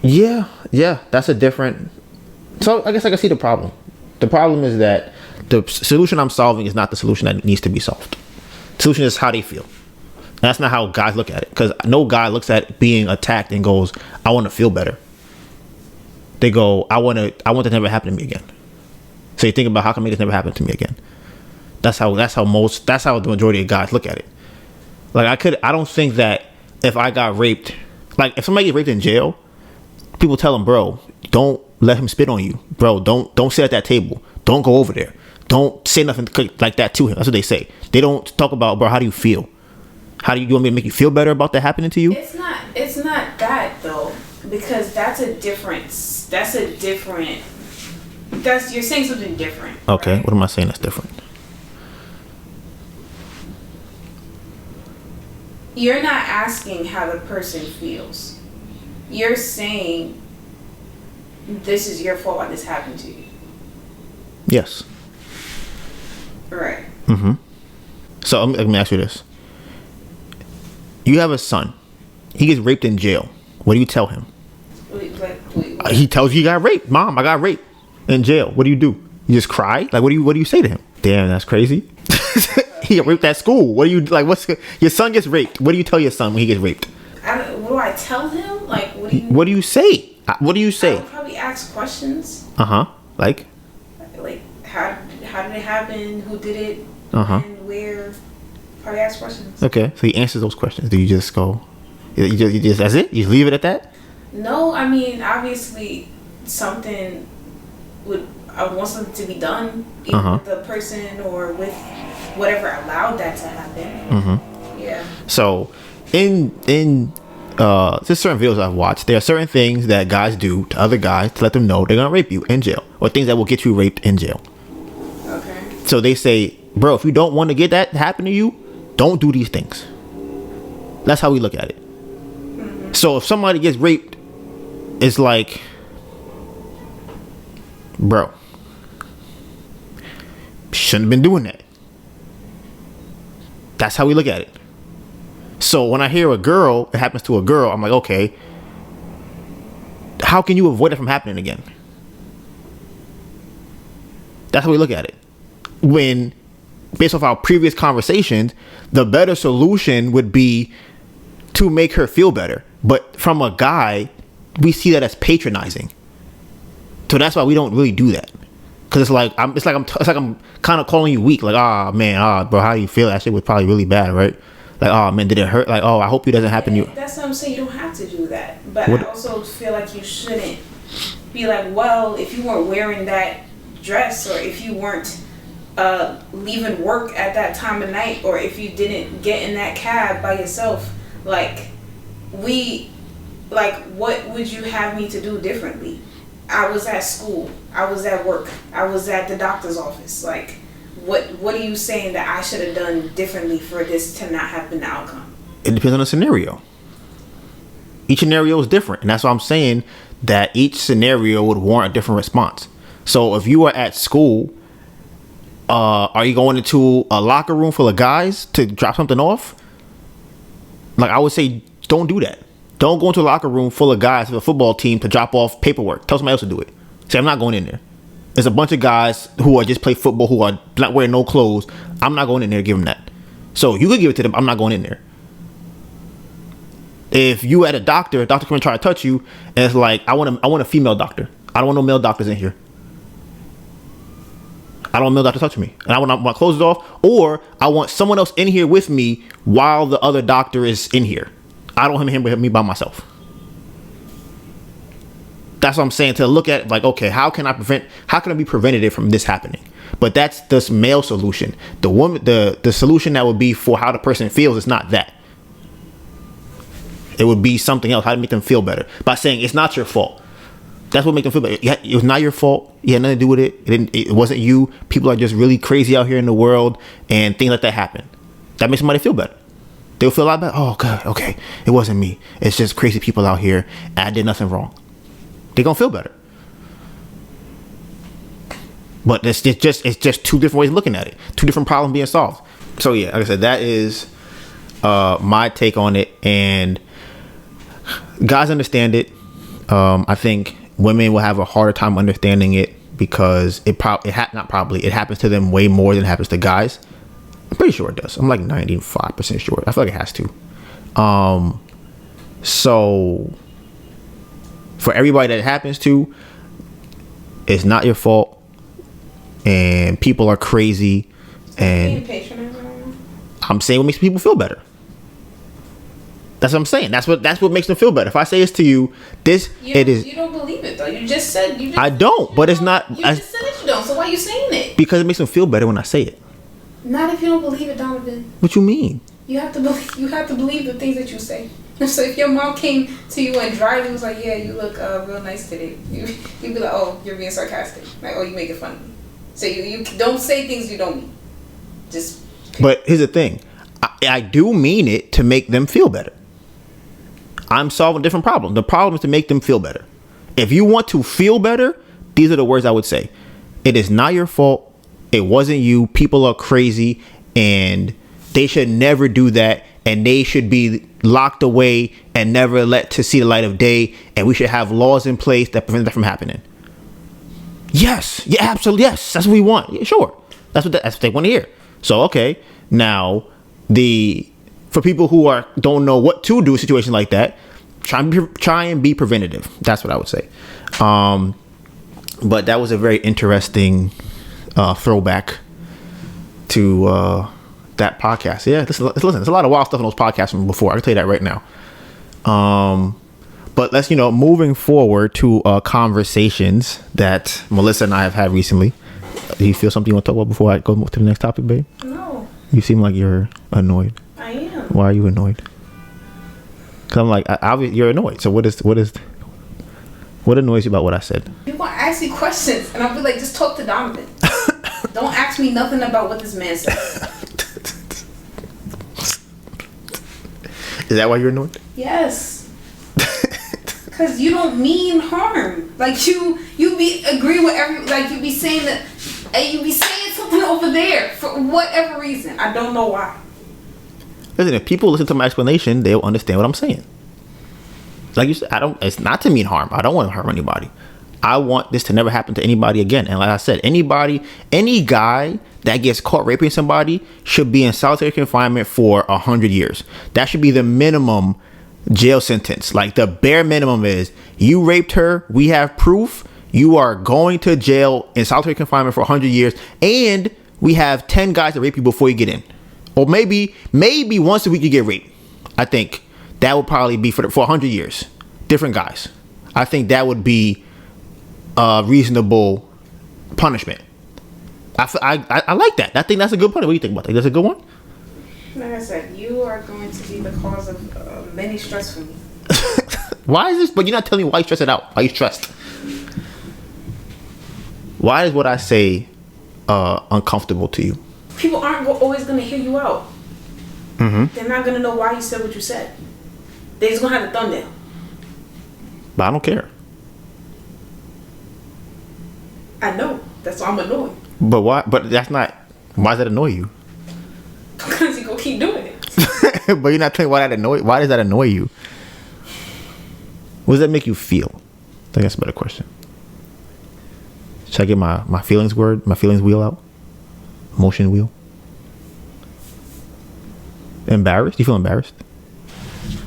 Yeah, that's a different. So I guess I can see the problem. The problem is that the solution I'm solving is not the solution that needs to be solved. The solution is how they feel. That's not how guys look at it, because no guy looks at being attacked and goes, "I want to feel better." They go, "I want that to never happen to me again." So you think about how can I make this never happen to me again. That's how the majority of guys look at it. Like I don't think that if I got raped, like if somebody gets raped in jail, people tell them, "Bro, don't let him spit on you. Bro, don't sit at that table. Don't go over there. Don't say nothing like that to him." That's what they say. They don't talk about, "Bro, how do you feel? How do you want me to make you feel better about that happening to you?" It's not that though, because you're saying something different. Okay, right? What am I saying that's different? You're not asking how the person feels. You're saying this is your fault why this happened to you. Yes. Right. Mm-hmm. So let me ask you this. You have a son. He gets raped in jail. What do you tell him? Wait. He tells you he got raped. "Mom, I got raped in jail." What do? You just cry? Like what do you say to him? Damn, that's crazy. He got raped at school. What do you like? Your son gets raped? What do you tell your son when he gets raped? What do I tell him? Like what do you? What do you say? What do you say? I would probably ask questions. Like how did it happen? Who did it? And where? Probably ask questions. Okay, so he answers those questions. Do you just go? You just that's it? You leave it at that? No, I mean obviously something I want something to be done either with the person or with whatever allowed that to happen. Yeah. So in there's certain videos I've watched. There are certain things that guys do to other guys to let them know they're gonna rape you in jail, or things that will get you raped in jail. Okay. So they say, "Bro, if you don't want to get that to happen to you, don't do these things." That's how we look at it. So if somebody gets raped, it's like, bro, shouldn't have been doing that. That's how we look at it. So when I hear it happens to a girl, I'm like, okay, how can you avoid it from happening again? That's how we look at it. When, based off our previous conversations, the better solution would be to make her feel better. But from a guy, we see that as patronizing. So that's why we don't really do that. Cause it's like I'm kind of calling you weak. Like, bro, how you feel? That shit was probably really bad, right? Like, oh man, did it hurt? Like, oh, I hope it doesn't happen to you. That's what I'm saying. You don't have to do that. But I also feel like you shouldn't be like, well, if you weren't wearing that dress, or if you weren't leaving work at that time of night, or if you didn't get in that cab by yourself, what would you have me to do differently? I was at school, I was at work, I was at the doctor's office. Like, what are you saying that I should have done differently for this to not have been the outcome? It depends on the scenario. Each scenario is different, and that's why I'm saying that each scenario would warrant a different response. So if you are at school, are you going into a locker room full of guys to drop something off? Like, I would say, don't do that. Don't go into a locker room full of guys for a football team to drop off paperwork. Tell somebody else to do it. Say, I'm not going in there. There's a bunch of guys who are just play football, who are not wearing no clothes. I'm not going in there to give them that. So you could give it to them. I'm not going in there. If you at a doctor come and try to touch you, and it's like, I want a female doctor. I don't want no male doctors in here. I don't want a male doctor touching me. And I want my clothes off, or I want someone else in here with me while the other doctor is in here. I don't want him with me by myself. That's what I'm saying, to look at like, okay, how can I be preventative from this happening? But that's the male solution. The solution that would be for how the person feels is not that. It would be something else, how to make them feel better, by saying it's not your fault. That's what makes them feel better. It was not your fault. You had nothing to do with it. It wasn't you. People are just really crazy out here in the world, and things like that happen. That makes somebody feel better. They'll feel a lot better. Oh, God, okay. It wasn't me. It's just crazy people out here, and I did nothing wrong. They're going to feel better. But it's just two different ways of looking at it. Two different problems being solved. So, yeah, like I said, that is my take on it. And guys understand it. I think women will have a harder time understanding it because it happens to them way more than it happens to guys. I'm pretty sure it does. I'm like 95% sure. I feel like it has to. So for everybody that it happens to, it's not your fault, and people are crazy, and I'm saying what makes people feel better. That's what I'm saying. That's what makes them feel better. If I say this to you, it is. You don't believe it though. You just said you. I don't, but it's not. You just said that you don't. So why are you saying it? Because it makes them feel better when I say it. Not if you don't believe it, Donovan. What you mean? You have to believe. You have to believe the things that you say. So if your mom came to you and dryly was like, "Yeah, you look real nice today," you'd be like, "Oh, you're being sarcastic." Like, "Oh, you make it fun of me." So you don't say things you don't mean. Just. But here's the thing, I do mean it to make them feel better. I'm solving a different problem. The problem is to make them feel better. If you want to feel better, these are the words I would say. It is not your fault. It wasn't you. People are crazy, and they should never do that, and they should be locked away and never let to see the light of day, and we should have laws in place that prevent that from happening. Yes. Yeah, absolutely. Yes. That's what we want. Yeah, sure. That's what they want to hear. So, okay. Now, for people who don't know what to do in a situation like that, try and be preventative. That's what I would say. But that was a very interesting throwback to that podcast. Yeah, listen. There's a lot of wild stuff in those podcasts from before. I can tell you that right now. But let's moving forward to conversations that Melissa and I have had recently. Do you feel something you want to talk about before I go to the next topic, babe? No. You seem like you're annoyed. I am. Why are you annoyed? Because I'm like, you're annoyed. So what annoys you about what I said? People want to ask you questions, and I'll be like, just talk to Donovan. Don't ask me nothing about what this man said. Is that why you're annoyed? Yes. Cause you don't mean harm. Like you be agree with you be saying that, and you be saying something over there for whatever reason. I don't know why. Listen, if people listen to my explanation, they'll understand what I'm saying. Like you said, it's not to mean harm. I don't want to harm anybody. I want this to never happen to anybody again. And like I said, any guy that gets caught raping somebody should be in solitary confinement for 100 years. That should be the minimum jail sentence. Like the bare minimum is you raped her. We have proof. You are going to jail in solitary confinement for 100 years. And we have 10 guys that rape you before you get in. Or maybe once a week you get raped. I think that would probably be for 100 years. Different guys. I think that would be a reasonable punishment. I like that. I think that's a good point. What do you think about that? That's a good one? Like I said, you are going to be the cause of many stress for me. Why is this? But you're not telling me why you stress it out. Why you stressed? Why is what I say uncomfortable to you? People aren't always going to hear you out. Mm-hmm. They're not going to know why you said what you said. They're just going to have the thumbnail. But I don't care. I know. That's why I'm annoyed. But why? But that's not. Why does that annoy you? Because you go keep doing it. But you're not telling me why that annoy. Why does that annoy you? What does that make you feel? I think that's a better question. Should I get my feelings wheel out? Emotion wheel. Embarrassed? You feel embarrassed?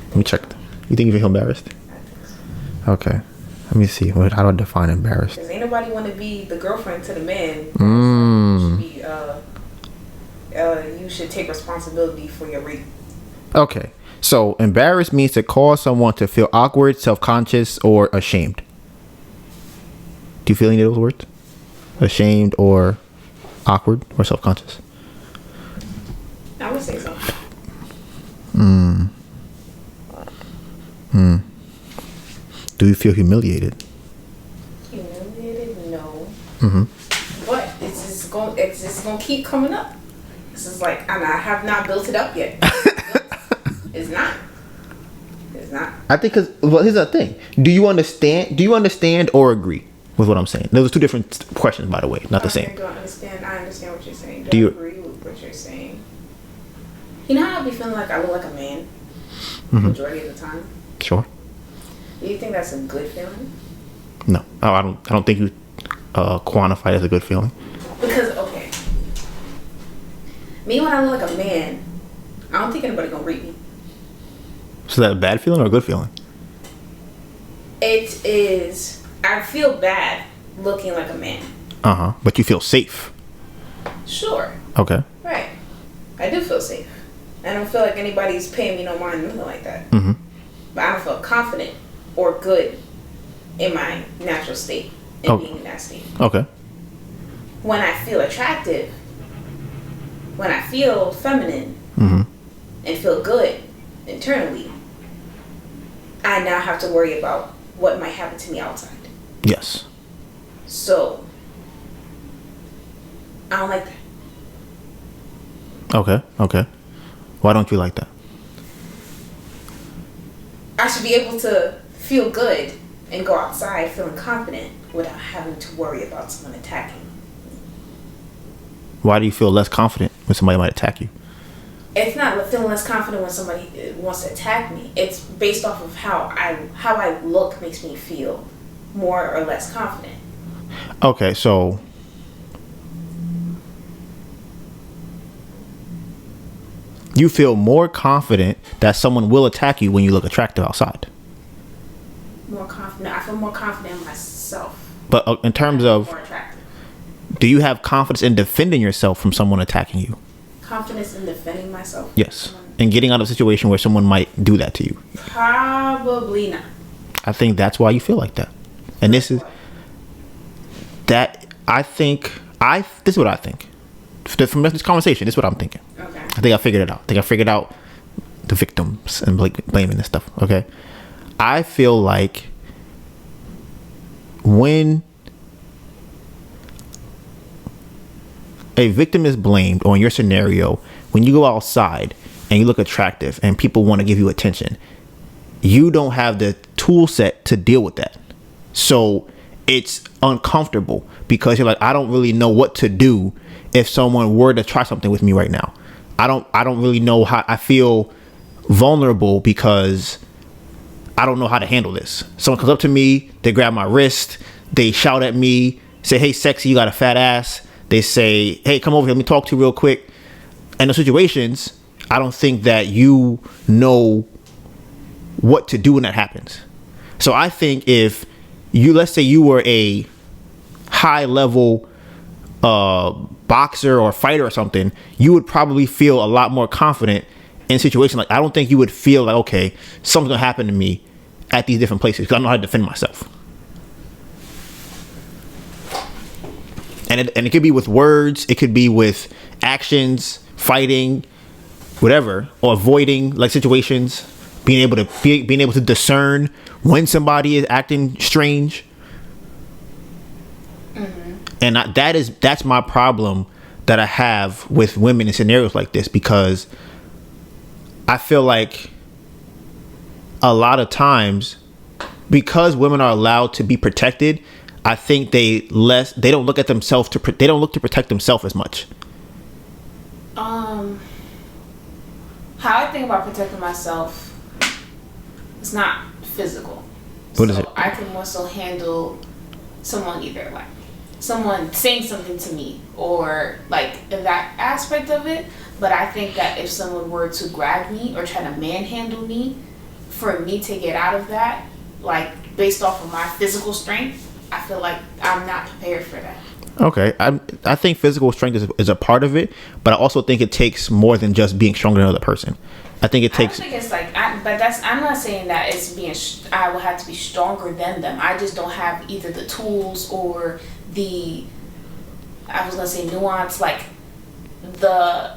Let me check. You think you feel embarrassed? Okay. Let me see. How do I define embarrassed? Because ain't nobody want to be the girlfriend to the man. You should take responsibility for your rape. Okay. So embarrassed means to cause someone to feel awkward, self-conscious, or ashamed. Do you feel any of those words? Ashamed or awkward or self-conscious? I would say so. Do you feel humiliated? Humiliated? No. Mm-hmm. But it's just gonna keep coming up. This is like, and I have not built it up yet. It's not. I think here's the thing. Do you understand or agree with what I'm saying? Those are two different questions, by the way, not the same. I understand what you're saying. Do you agree with what you're saying? You know how I be feeling like I look like a man majority of the time? Sure. Do you think that's a good feeling? No. Oh, I don't think you quantify it as a good feeling. Because, okay. Me, when I look like a man, I don't think anybody gonna rape me. So is that a bad feeling or a good feeling? It is. I feel bad looking like a man. But you feel safe. Sure. Okay. Right. I do feel safe. I don't feel like anybody's paying me no mind or nothing like that. Mm-hmm. But I don't feel confident or good in my natural state and being in that state. Okay. When I feel attractive, when I feel feminine and feel good internally, I now have to worry about what might happen to me outside. Yes. So, I don't like that. Okay. Why don't you like that? I should be able to feel good and go outside feeling confident without having to worry about someone attacking me. Why do you feel less confident when somebody might attack you? It's not feeling less confident when somebody wants to attack me. It's based off of how I look makes me feel more or less confident. Okay, so you feel more confident that someone will attack you when you look attractive outside. More confident. I feel more confident in myself. But in terms of, more attractive. Do you have confidence in defending yourself from someone attacking you? Confidence in defending myself? Yes. And getting out of a situation where someone might do that to you? Probably not. I think that's why you feel like that. And this is this is what I think. From this conversation, this is what I'm thinking. Okay. I think I figured it out. I figured out the victims and blaming this stuff. Okay. I feel like when a victim is blamed, or in your scenario, when you go outside and you look attractive and people want to give you attention, you don't have the tool set to deal with that. So it's uncomfortable because you're like, I don't really know what to do if someone were to try something with me right now. I don't really know how. I feel vulnerable because I don't know how to handle this. Someone comes up to me, they grab my wrist, they shout at me, say, hey, sexy, you got a fat ass. They say, hey, come over here, let me talk to you real quick. In those situations, I don't think that you know what to do when that happens. So I think if you, let's say you were a high level boxer or fighter or something, you would probably feel a lot more confident in situations. Like, I don't think you would feel like, okay, something's gonna happen to me at these different places because I know how to defend myself. And it could be with words, it could be with actions, fighting, whatever, or avoiding like situations, being able to discern when somebody is acting strange. And that's my problem that I have with women in scenarios like this, because I feel like a lot of times, because women are allowed to be protected, I think they don't look at themselves they don't look to protect themselves as much. How I think about protecting myself, it's not physical. What is it? I can also handle someone either like someone saying something to me or like that aspect of it. But I think that if someone were to grab me or try to manhandle me, for me to get out of that, like based off of my physical strength, I feel like I'm not prepared for that. Okay, I think physical strength is a part of it, but I also think it takes more than just being stronger than another person. I think it takes. I don't think it's like, I'm not saying that it's being. I will have to be stronger than them. I just don't have either the tools or the. I was gonna say nuance, like the.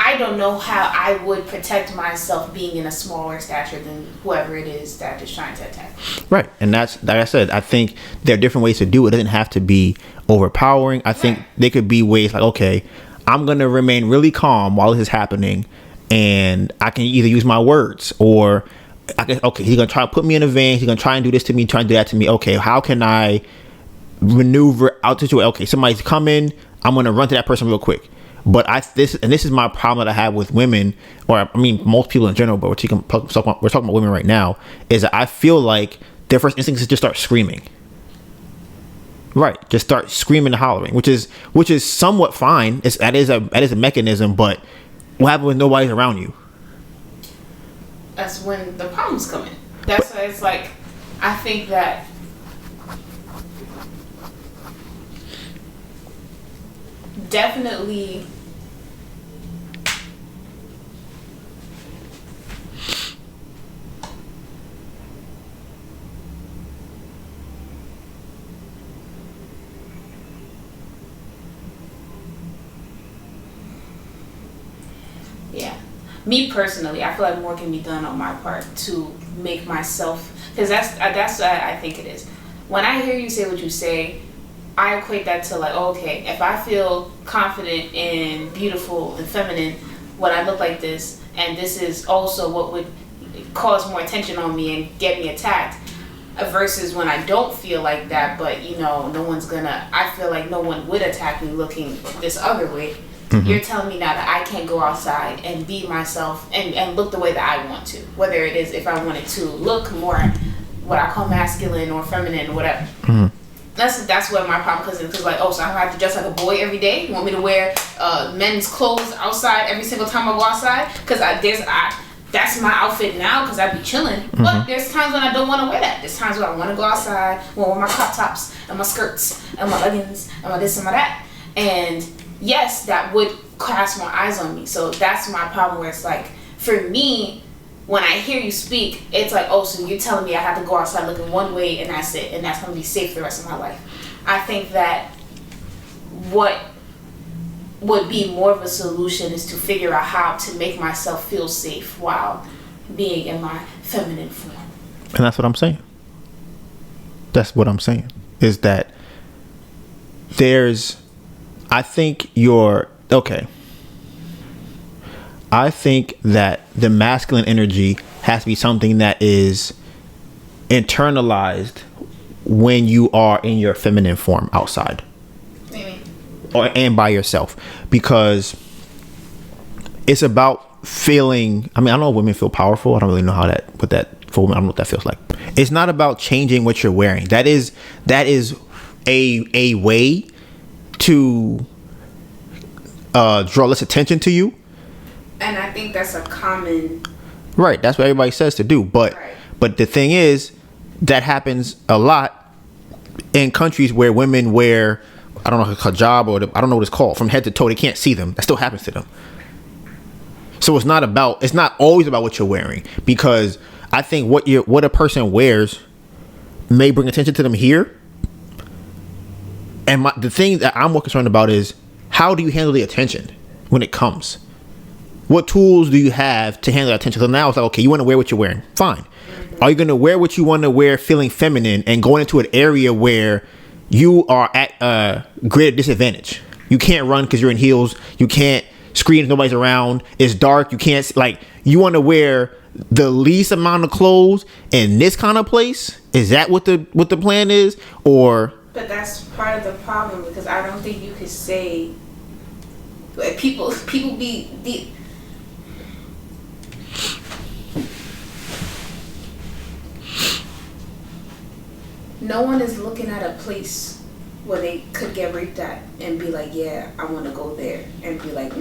I don't know how I would protect myself being in a smaller stature than whoever it is that is trying to attack me. Right. And that's, like I said, I think there are different ways to do it. It doesn't have to be overpowering. I think there could be ways like, okay, I'm going to remain really calm while this is happening, and I can either use my words or okay, he's going to try to put me in a van. He's going to try and do this to me, try and do that to me. Okay, how can I maneuver out to it? Okay, somebody's coming. I'm going to run to that person real quick. But this is my problem that I have with women, or I mean most people in general, but we're talking about women right now, is that I feel like their first instinct is to just start screaming. Right, just start screaming and hollering, which is somewhat fine. That is a mechanism, but what happens when nobody's around you? That's when the problems come in. That's why it's like, I think that definitely me personally, I feel like more can be done on my part to make myself, because that's what I think it is. When I hear you say what you say, I equate that to like, okay, if I feel confident and beautiful and feminine when I look like this, and this is also what would cause more attention on me and get me attacked, versus when I don't feel like that, but I feel like no one would attack me looking this other way. Mm-hmm. You're telling me now that I can't go outside and be myself and look the way that I want to, whether it is if I wanted to look more what I call masculine or feminine or whatever. Mm-hmm. That's where my problem comes in, because like, oh, so I have to dress like a boy every day? You want me to wear men's clothes outside every single time I go outside? Because that's my outfit now, because I be chilling. Mm-hmm. But there's times when I don't want to wear that. There's times when I want to go outside, wear my crop tops and my skirts and my leggings and my this and my that. And yes, that would cast more eyes on me. So that's my problem, where it's like, for me, when I hear you speak, it's like, oh, so you're telling me I have to go outside looking one way and that's it, and that's going to be safe the rest of my life. I think that what would be more of a solution is to figure out how to make myself feel safe while being in my feminine form. And that's what I'm saying. That's what I'm saying, is that I think that the masculine energy has to be something that is internalized when you are in your feminine form outside. Maybe. And by yourself, because it's about feeling. I mean, I don't know if women feel powerful. I don't really know what that for women. I don't know what that feels like. It's not about changing what you're wearing. That is a way to draw less attention to you. And I think that's a common. Right. That's what everybody says to do. But the thing is, that happens a lot in countries where women wear, I don't know, hijab or I don't know what it's called, from head to toe. They can't see them. That still happens to them. So it's not always about what you're wearing, because I think what a person wears may bring attention to them here. And the thing that I'm more concerned about is, how do you handle the attention when it comes? What tools do you have to handle that attention? So now it's like, okay, you want to wear what you're wearing. Fine. Are you going to wear what you want to wear feeling feminine and going into an area where you are at a greater disadvantage? You can't run because you're in heels. You can't scream if nobody's around. It's dark. You can't, you want to wear the least amount of clothes in this kind of place? Is that what the plan is? Or... But that's part of the problem, because I don't think you could say, like, people be no one is looking at a place where they could get raped at and be like, yeah, I want to go there, and be like,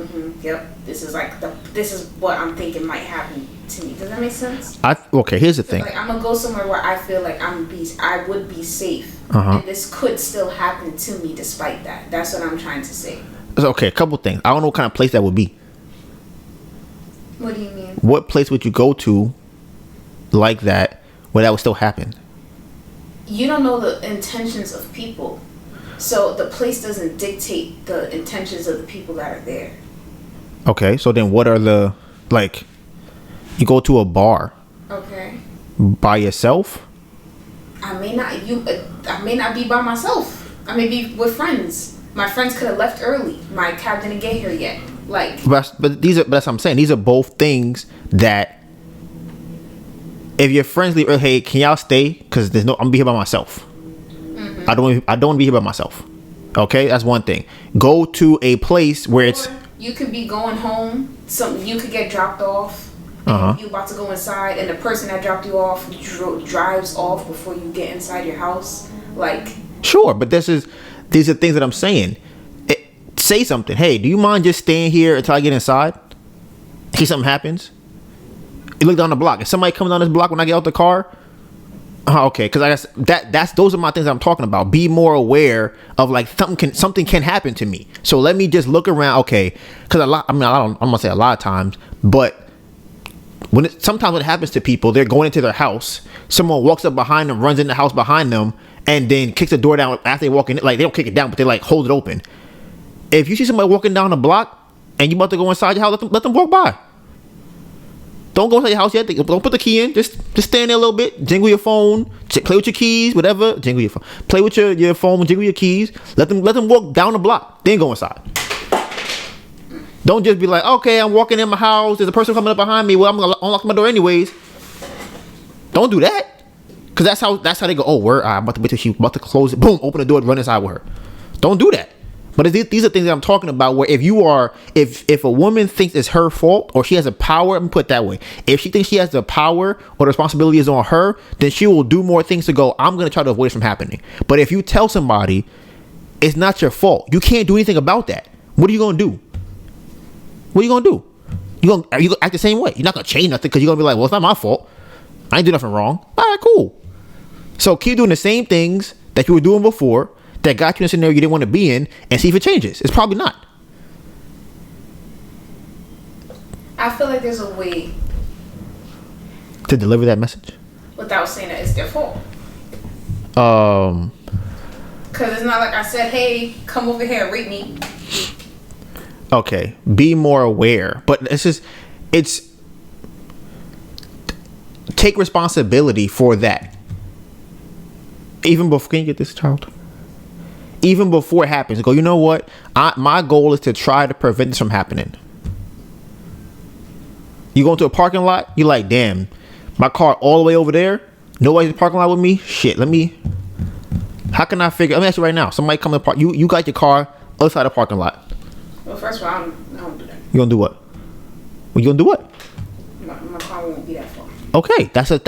yep, this is what I'm thinking might happen to me. Does that make sense? Okay, here's the thing. Like, I'm gonna go somewhere where I feel like I would be safe, and this could still happen to me despite that. That's what I'm trying to say. Okay, a couple things. I don't know what kind of place that would be. What do you mean? What place would you go to like that where that would still happen? You don't know the intentions of people. So the place doesn't dictate the intentions of the people that are there. Okay, so then what are you go to a bar. Okay. By yourself? I may not be by myself. I may be with friends. My friends could have left early. My cab didn't get here yet. But that's what I'm saying. These are both things that, if your friends leave early, hey, can y'all stay? Because I'm gonna be here by myself. I don't want to be here by myself. Okay, that's one thing. Go to a place where you could be going home. You could get dropped off. You about to go inside, and the person that dropped you off drives off before you get inside your house. Sure, but these are things that I'm saying. Say something. Hey, do you mind just staying here until I get inside, in case something happens? You look down the block. If somebody comes down this block when I get out the car, okay, because I guess those are my things that I'm talking about. Be more aware of something can happen to me. So let me just look around. Okay, because I'm gonna say a lot of times, but sometimes when it happens to people, they're going into their house. Someone walks up behind them, runs in the house behind them, and then kicks the door down after they walk in. They don't kick it down, but they hold it open. If you see somebody walking down the block and you about to go inside your house, let them walk by. Don't go inside your house yet. Don't put the key in. Just stand there a little bit. Jingle your phone. Play with your keys. Whatever. Jingle your phone. Play with your phone. Jingle your keys. Let them walk down the block. Then go inside. Don't just be like, okay, I'm walking in my house. There's a person coming up behind me. Well, I'm gonna unlock my door anyways. Don't do that. Cause that's how they go. Oh, I'm about to wait till she's about to close it. Boom, open the door and run inside with her. Don't do that. But these are things that I'm talking about, where if a woman thinks it's her fault or she has a power, let me put it that way. If she thinks she has the power or the responsibility is on her, then she will do more things to go, I'm going to try to avoid it from happening. But if you tell somebody it's not your fault, you can't do anything about that. What are you going to do? What are you going to do? Are you going to act the same way? You're not going to change nothing, because you're going to be like, well, it's not my fault. I ain't do nothing wrong. All right, cool. So keep doing the same things that you were doing before that got you in a scenario you didn't want to be in, and see if it changes. It's probably not. I feel like there's a way to deliver that message without saying that it's their fault. Because it's not like I said, hey, come over here and rape me. Okay, be more aware. But it's take responsibility for that. Even before, can you get this, child? Even before it happens, go, you know what? My goal is to try to prevent this from happening. You go into a parking lot, you're like, damn, My car all the way over there. Nobody's in the parking lot with me. Shit, how can I figure? Let me ask you right now. Somebody come to the park. You got your car other side of the parking lot. Well, first of all, I don't do that. You gonna do what? Well, you gonna do what? My car won't be that far. Okay, that's a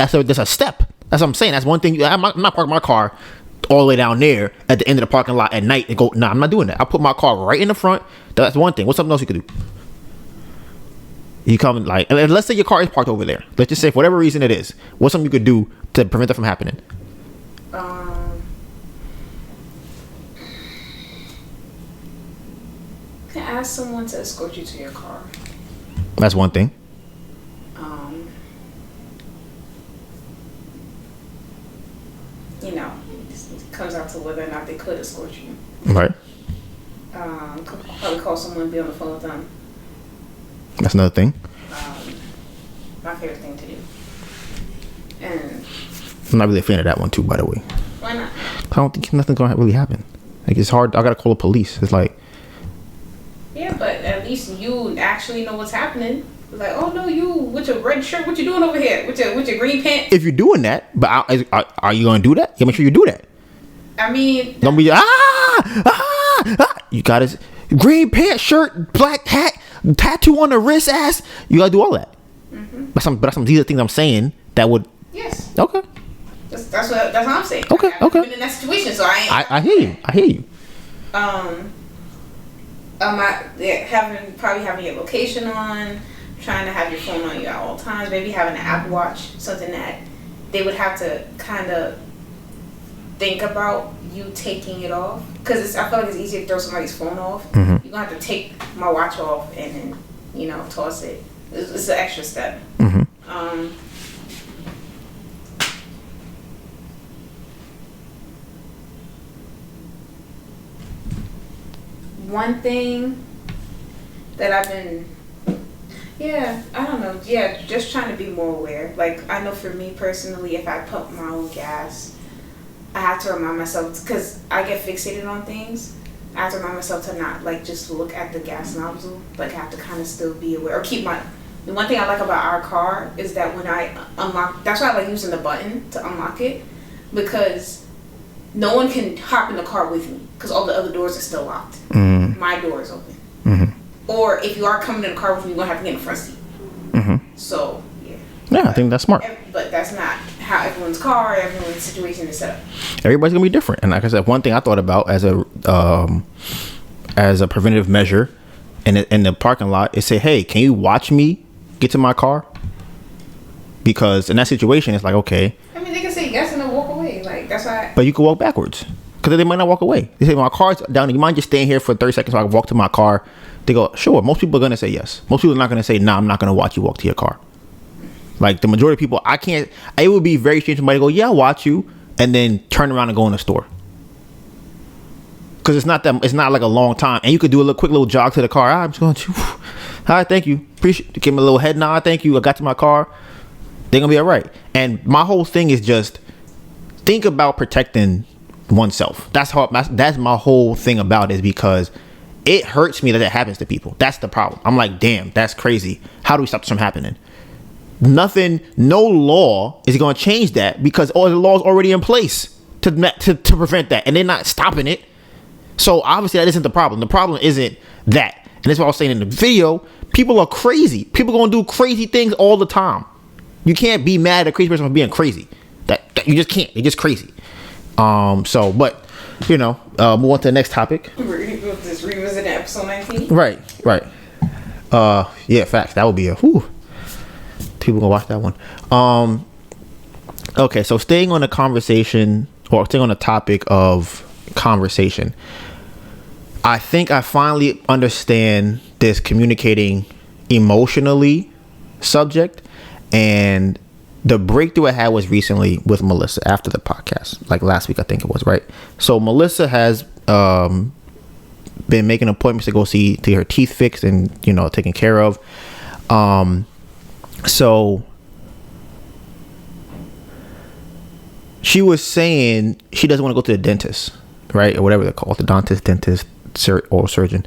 step. That's what I'm saying. That's one thing. I'm not parking my car all the way down there at the end of the parking lot at night and go. Nah, I'm not doing that. I put my car right in the front. That's one thing. What's something else you could do? You come like, let's say your car is parked over there. Let's just say for whatever reason it is. What's something you could do to prevent that from happening? Can ask someone to escort you to your car. That's one thing. You know, it comes out to whether or not they could escort you. Right. Probably call someone and be on the phone with them. That's another thing. My favorite thing to do. And I'm not really a fan of that one too, by the way. Why not? I don't think nothing's gonna really happen. Like, it's hard. I gotta call the police. It's like, yeah, but at least you actually know what's happening. It's like, oh no, you with your red shirt, what you doing over here? With your green pants? if you're doing that, but are you gonna do that? You make sure you do that. I mean, Don't be You got his green pants, shirt, black hat, tattoo on the wrist, ass. You gotta do all that. Mm-hmm. But these are things I'm saying that would. Yes. Okay. That's what I'm saying. Okay. I've been in that situation, so I hear you. Probably having your location on, trying to have your phone on you at all times, maybe having an Apple Watch, something that they would have to kind of think about you taking it off, because I feel like it's easier to throw somebody's phone off. Mm-hmm. You're gonna have to take my watch off and then toss it. It's an extra step. Mm-hmm. One thing that I've been, I don't know, just trying to be more aware. Like, I know for me personally, if I pump my own gas, I have to remind myself, because I get fixated on things, I have to remind myself to not, like, just look at the gas nozzle, like, I have to kind of still be aware, or the one thing I like about our car is that when I unlock, that's why I like using the button to unlock it, because no one can hop in the car with me, because all the other doors are still locked. Mm-hmm. My door is open. Mm-hmm. Or if you are coming in the car with me, you're going to have to get in the front seat. Mm-hmm. So, yeah. Yeah, I think that's smart. But that's not how everyone's situation is set up. Everybody's gonna be different, and like I said, one thing I thought about as a preventative measure in the parking lot is say, hey, can you watch me get to my car? Because in that situation, it's like, okay. I mean, they can say yes and then walk away. Like, that's why. But you can walk backwards, because they might not walk away. They say, my car's down there. You mind just staying here for 30 seconds so I can walk to my car? They go, sure. Most people are gonna say yes. Most people are not gonna say, nah, I'm not gonna watch you walk to your car. Like, the majority of people, it would be very strange for somebody to go, yeah, I'll watch you, and then turn around and go in the store. Because it's not like a long time. And you could do a quick little jog to the car. I'm just going to, all right, thank you. Appreciate it. Give me a little head nod. Thank you. I got to my car. They're going to be all right. And my whole thing is just think about protecting oneself. That's my whole thing about it, because it hurts me that it happens to people. That's the problem. I'm like, damn, that's crazy. How do we stop this from happening? No law is going to change that, because all the laws already in place to prevent that, and they're not stopping it. So obviously that isn't the problem. The problem isn't that. And that's what I was saying in the video. People are crazy. People going to do crazy things all the time. You can't be mad at a crazy person for being crazy. That you just can't. They're just crazy. But move on to the next topic. We'll just revisit episode 19. Right. Yeah, facts. That would be people gonna watch that one. Okay, so staying on the topic of conversation, I think I finally understand this communicating emotionally subject, and the breakthrough I had was recently with Melissa after the podcast, like last week I think it was, right? So Melissa has been making appointments to go see her teeth fixed and taken care of. So she was saying she doesn't want to go to the dentist, right? Or whatever they're called, the dentist, oral surgeon.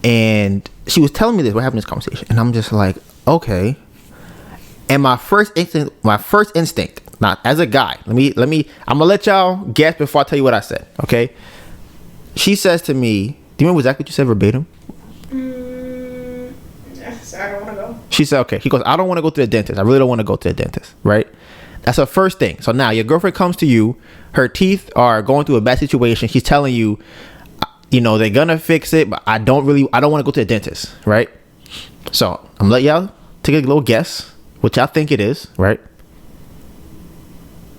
And she was telling me this, we're having this conversation. And I'm just like, okay. And my first instinct, not as a guy, I'm gonna let y'all guess before I tell you what I said. Okay. She says to me, do you remember exactly what you said verbatim? Yes, I don't want to go. She said, okay. He goes, I don't want to go to the dentist. I really don't want to go to the dentist. Right. That's her first thing. So now your girlfriend comes to you. Her teeth are going through a bad situation. She's telling you, they're going to fix it, but I don't want to go to the dentist. Right. So I'm going to let y'all take a little guess what y'all think it is. Right.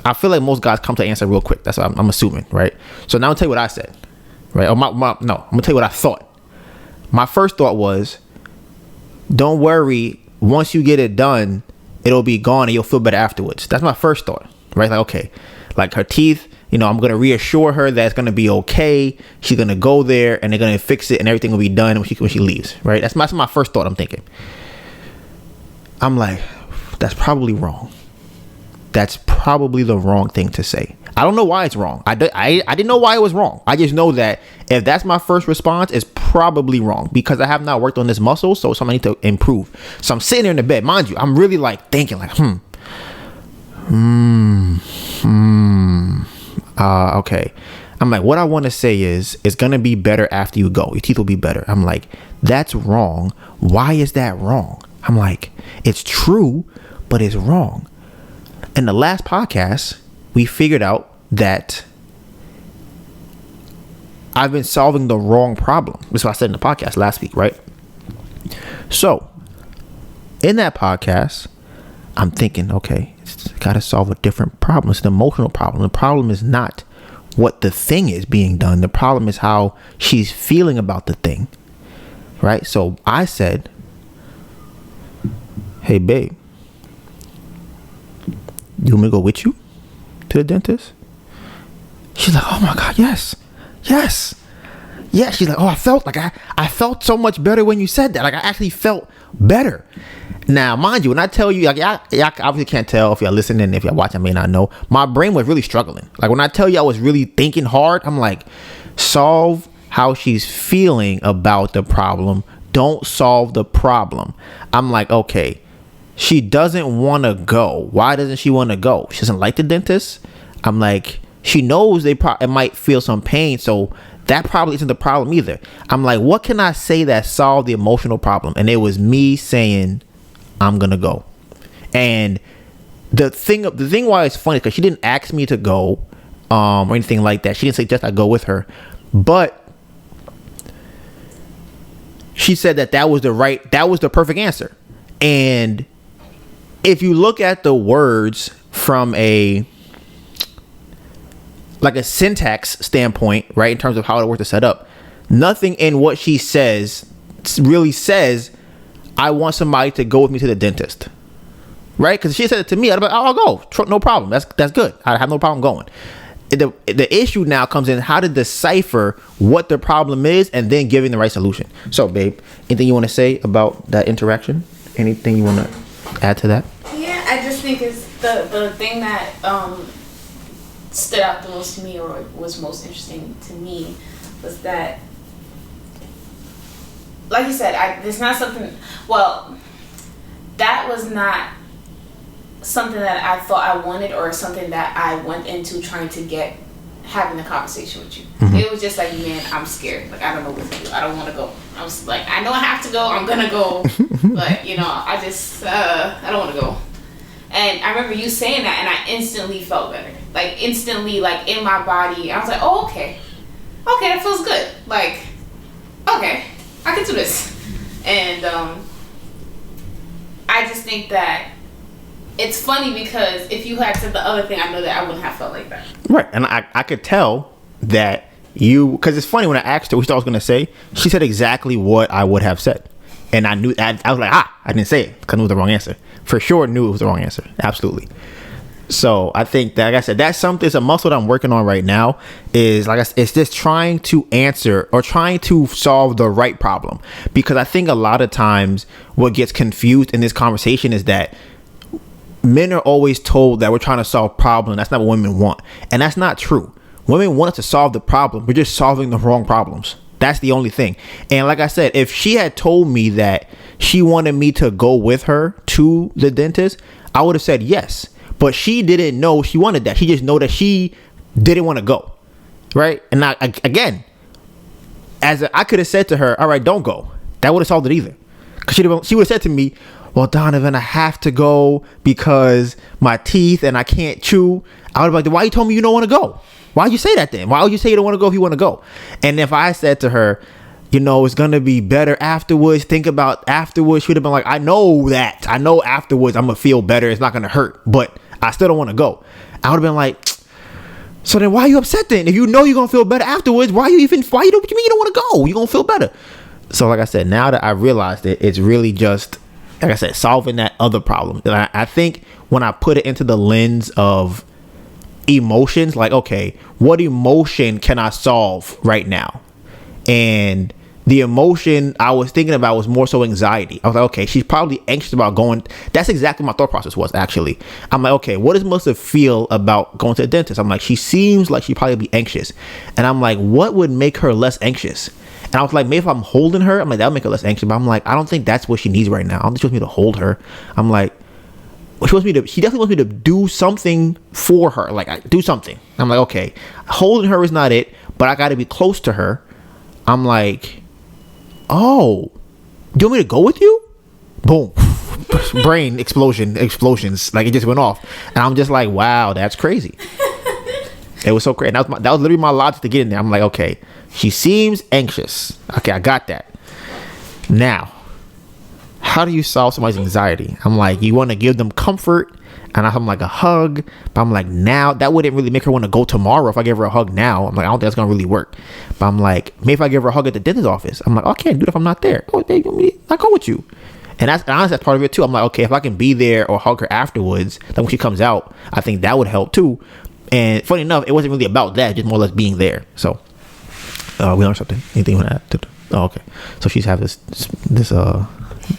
I feel like most guys come to answer real quick. That's what I'm assuming. Right. So now I'll tell you what I said. Right. I'm going to tell you what I thought. My first thought was, don't worry. Once you get it done, it'll be gone and you'll feel better afterwards. That's my first thought, right? Like, okay, like her teeth, I'm going to reassure her that it's going to be okay. She's going to go there and they're going to fix it and everything will be done when she leaves, right? That's my first thought. I'm thinking. I'm like, that's probably wrong. That's probably the wrong thing to say. I don't know why it's wrong. I didn't know why it was wrong. I just know that if that's my first response, it's probably wrong because I have not worked on this muscle, so I need to improve. So I'm sitting there in the bed, mind you, I'm really like thinking like, okay. I'm like, what I want to say is, it's going to be better after you go. Your teeth will be better. I'm like, that's wrong. Why is that wrong? I'm like, it's true, but it's wrong. In the last podcast, we figured out that I've been solving the wrong problem. That's what I said in the podcast last week, right? So, in that podcast, I'm thinking, okay, it's got to solve a different problem. It's an emotional problem. The problem is not what the thing is being done. The problem is how she's feeling about the thing, right? So, I said, hey, babe, you want me to go with you to the dentist? She's like, oh my God, yes. Yeah, she's like, oh, I felt so much better when you said that. Like, I actually felt better. Now, mind you, when I tell you, like, y'all obviously can't tell if y'all listening, if y'all watching, I may not know. My brain was really struggling. Like, when I tell you I was really thinking hard, I'm like, solve how she's feeling about the problem. Don't solve the problem. I'm like, okay, she doesn't want to go. Why doesn't she want to go? She doesn't like the dentist. I'm like, she knows it might feel some pain, so that probably isn't the problem either. I'm like, what can I say that solved the emotional problem? And it was me saying, I'm gonna go. And the thing why it's funny, because she didn't ask me to go or anything like that. She didn't suggest I go with her, but she said that was the perfect answer. And if you look at the words from a syntax standpoint, right, in terms of how it works to set up, nothing in what she says really says, I want somebody to go with me to the dentist, right? Because she said it to me, I'd be like, I'll go, no problem. That's good. I have no problem going. The issue now comes in how to decipher what the problem is and then giving the right solution. So, babe, anything you want to say about that interaction? Anything you want to add to that? Yeah, I just think it's the thing that stood out the most to me, or was most interesting to me, was that, like you said, it's not something. Well, that was not something that I thought I wanted, or something that I went into trying to having a conversation with you. Mm-hmm. It was just like, man, I'm scared. Like, I don't know what to do. I don't want to go. I was like, I know I have to go. I'm gonna go, but I just I don't want to go. And I remember you saying that, and I instantly felt better. Like, instantly, like, in my body. I was like, oh, okay, that feels good. Like, okay, I can do this. And I just think that it's funny because if you had said the other thing, I know that I wouldn't have felt like that. Right. And I could tell that because it's funny, when I asked her what I was going to say, she said exactly what I would have said. And I knew, I was like, I didn't say it because I knew it was the wrong answer. For sure knew it was the wrong answer. Absolutely. So I think that, like I said, that's something, it's a muscle that I'm working on right now, is like it's just trying to answer or trying to solve the right problem. Because I think a lot of times what gets confused in this conversation is that men are always told that we're trying to solve problems. That's not what women want. And that's not true. Women want us to solve the problem. We're just solving the wrong problems. That's the only thing. And like I said, if she had told me that she wanted me to go with her to the dentist, I would have said yes. But she didn't know she wanted that. She just know that she didn't want to go, right? And again, I could have said to her, all right, don't go. That would have solved it either. Because she would have said to me, well, Donovan, I have to go because my teeth and I can't chew. I would have been like, why you told me you don't want to go? Why'd you say that then? Why would you say you don't want to go if you want to go? And if I said to her, it's going to be better afterwards, think about afterwards, she would have been like, I know that. I know afterwards I'm going to feel better. It's not going to hurt, but I still don't want to go. I would have been like, so then why are you upset then? If you know you're going to feel better afterwards, what do you mean you don't want to go? You're going to feel better. So like I said, now that I realized it, it's really just, like I said, solving that other problem. And I think when I put it into the lens of emotions, like, okay, what emotion can I solve right now? And the emotion I was thinking about was more so anxiety. I was like, okay, she's probably anxious about going. That's exactly what my thought process was, actually. I'm like, okay, what does Melissa feel about going to the dentist? I'm like, she seems like she'd probably be anxious. And I'm like, what would make her less anxious? And I was like, maybe if I'm holding her, I'm like, that'll make her less anxious. But I'm like, I don't think that's what she needs right now. I don't think she wants me to hold her. I'm like, she definitely wants me to do something for her. Like, do something. I'm like, okay, holding her is not it, but I got to be close to her. I'm like, oh, do you want me to go with you? Boom. Brain explosions. Like, it just went off. And I'm just like, wow, that's crazy. It was so crazy. That was literally my logic to get in there. I'm like, okay, she seems anxious. Okay, I got that. Now, how do you solve somebody's anxiety? I'm like, you want to give them comfort, and I'm like, a hug. But I'm like, now that wouldn't really make her want to go tomorrow if I give her a hug now. I'm like, I don't think that's gonna really work. But I'm like, maybe if I give her a hug at the dentist office, I'm like, oh, I can't do that if I'm not there. Oh, I go with you. And honestly, that's part of it too. I'm like, okay, if I can be there or hug her afterwards, like when she comes out, I think that would help too. And funny enough, it wasn't really about that, just more or less being there. So we learned something. Anything you want to add? Oh, okay. So she's having this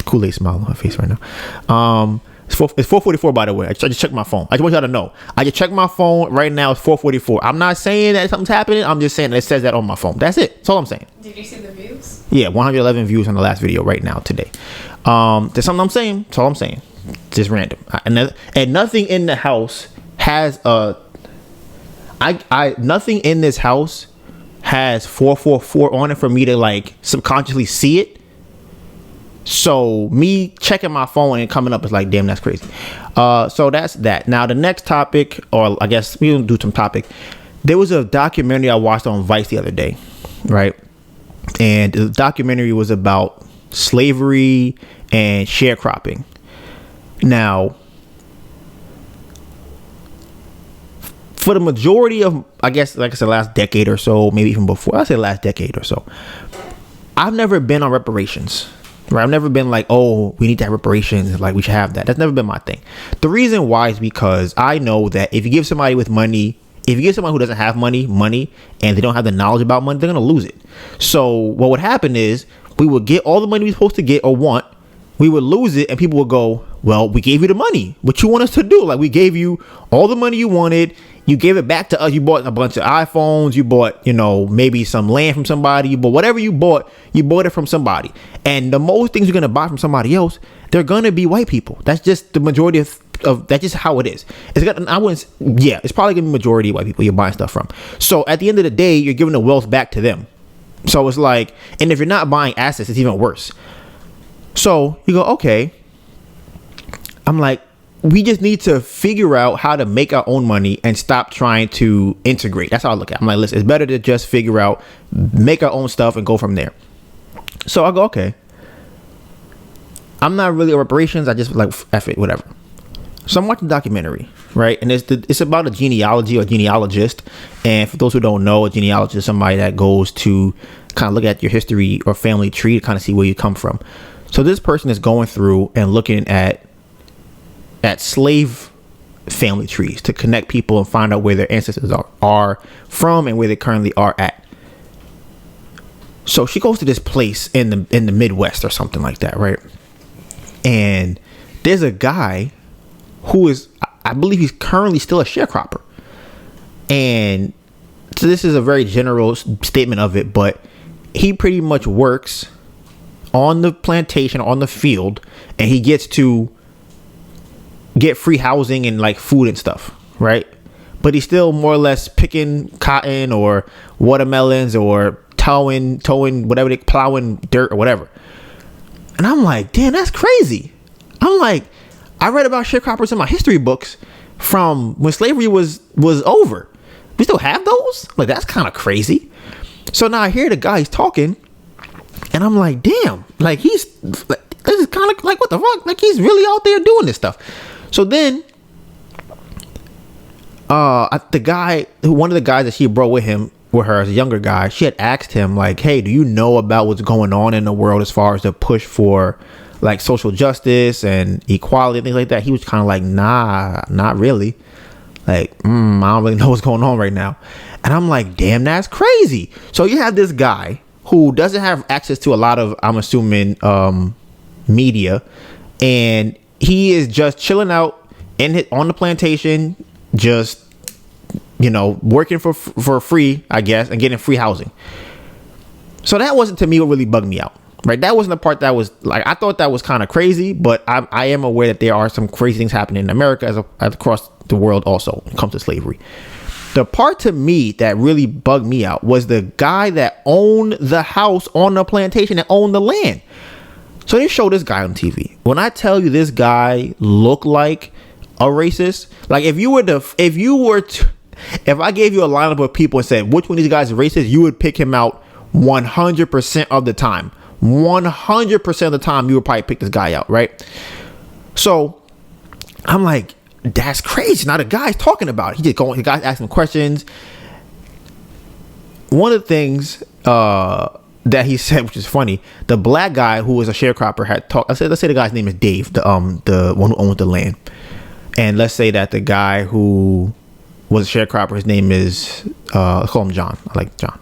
Kool-Aid smile on her face right now. It's 4:44, by the way. I just checked my phone. I just want y'all to know. I just checked my phone right now. It's 4:44. I'm not saying that something's happening. I'm just saying that it says that on my phone. That's it. That's all I'm saying. Did you see the views? Yeah, 111 views on the last video right now today. There's something I'm saying. That's all I'm saying. Just random. And nothing in the house has nothing in this house has 444 on it for me to like subconsciously see it. So me checking my phone and coming up is like, damn, that's crazy. So that's that. Now the next topic, or I guess we'll do some topic. There was a documentary I watched on Vice the other day, right? And the documentary was about slavery and sharecropping. Now, for the majority of, I guess, like I said, last decade or so, maybe even before, I say last decade or so, I've never been on reparations. Right? I've never been like, oh, we need to have reparations. Like, we should have that. That's never been my thing. The reason why is because I know that if you give somebody with money, if you give someone who doesn't have money, and they don't have the knowledge about money, they're going to lose it. So what would happen is we would get all the money we're supposed to get or want. We would lose it, and people would go, well, we gave you the money. What you want us to do? Like, we gave you all the money you wanted. You gave it back to us. You bought a bunch of iPhones. You bought, maybe some land from somebody. You bought whatever you bought it from somebody. And the most things you're going to buy from somebody else, they're going to be white people. That's just the majority of that's just how it is. It's probably going to be majority white people you're buying stuff from. So at the end of the day, you're giving the wealth back to them. So it's like, and if you're not buying assets, it's even worse. So you go, okay. I'm like, we just need to figure out how to make our own money and stop trying to integrate. That's how I look at it. I'm like, listen, it's better to just figure out, make our own stuff and go from there. So I go, okay. I'm not really a reparations. I just like, F it, whatever. So I'm watching the documentary, right? And it's about a genealogy or genealogist. And for those who don't know, a genealogist is somebody that goes to kind of look at your history or family tree to kind of see where you come from. So this person is going through and looking at slave family trees to connect people and find out where their ancestors are from and where they currently are at. So she goes to this place in the Midwest or something like that, right? And there's a guy who is, I believe he's currently still a sharecropper. And so this is a very general statement of it, but he pretty much works on the plantation, on the field, and he gets to get free housing and like food and stuff, right? But he's still more or less picking cotton or watermelons or towing whatever, they plowing dirt or whatever. And I'm like, damn, that's crazy. I'm like, I read about sharecroppers in my history books from when slavery was over. We still have those? Like, that's kind of crazy. So now I hear the guy, he's talking, and I'm like, damn, like he's like, this is kind of like, what the fuck? Like, he's really out there doing this stuff. So then the guy, one of the guys that she brought with her as a younger guy, she had asked him like, hey, do you know about what's going on in the world as far as the push for like social justice and equality and things like that? He was kind of like, nah, not really. Like, I don't really know what's going on right now. And I'm like, damn, that's crazy. So you have this guy who doesn't have access to a lot of, I'm assuming, media, and he is just chilling out on the plantation, just, you know, working for free, I guess, and getting free housing. So that wasn't, to me, what really bugged me out, right? That wasn't the part that was like, I thought that was kind of crazy, but I am aware that there are some crazy things happening in America as across the world also when it comes to slavery. The part to me that really bugged me out was the guy that owned the house on the plantation, that owned the land. So they show this guy on TV. When I tell you this guy looked like a racist, like if I gave you a lineup of people and said which one of these guys is racist, you would pick him out 100% of the time. 100% of the time, you would probably pick this guy out, right? So I'm like, that's crazy. Now the guy's talking about it. He just going, the guy's asking questions. One of the things that he said, which is funny, the black guy who was a sharecropper had talked. Let's say the guy's name is Dave, the one who owns the land, and let's say that the guy who was a sharecropper, his name is let's call him John. I like John.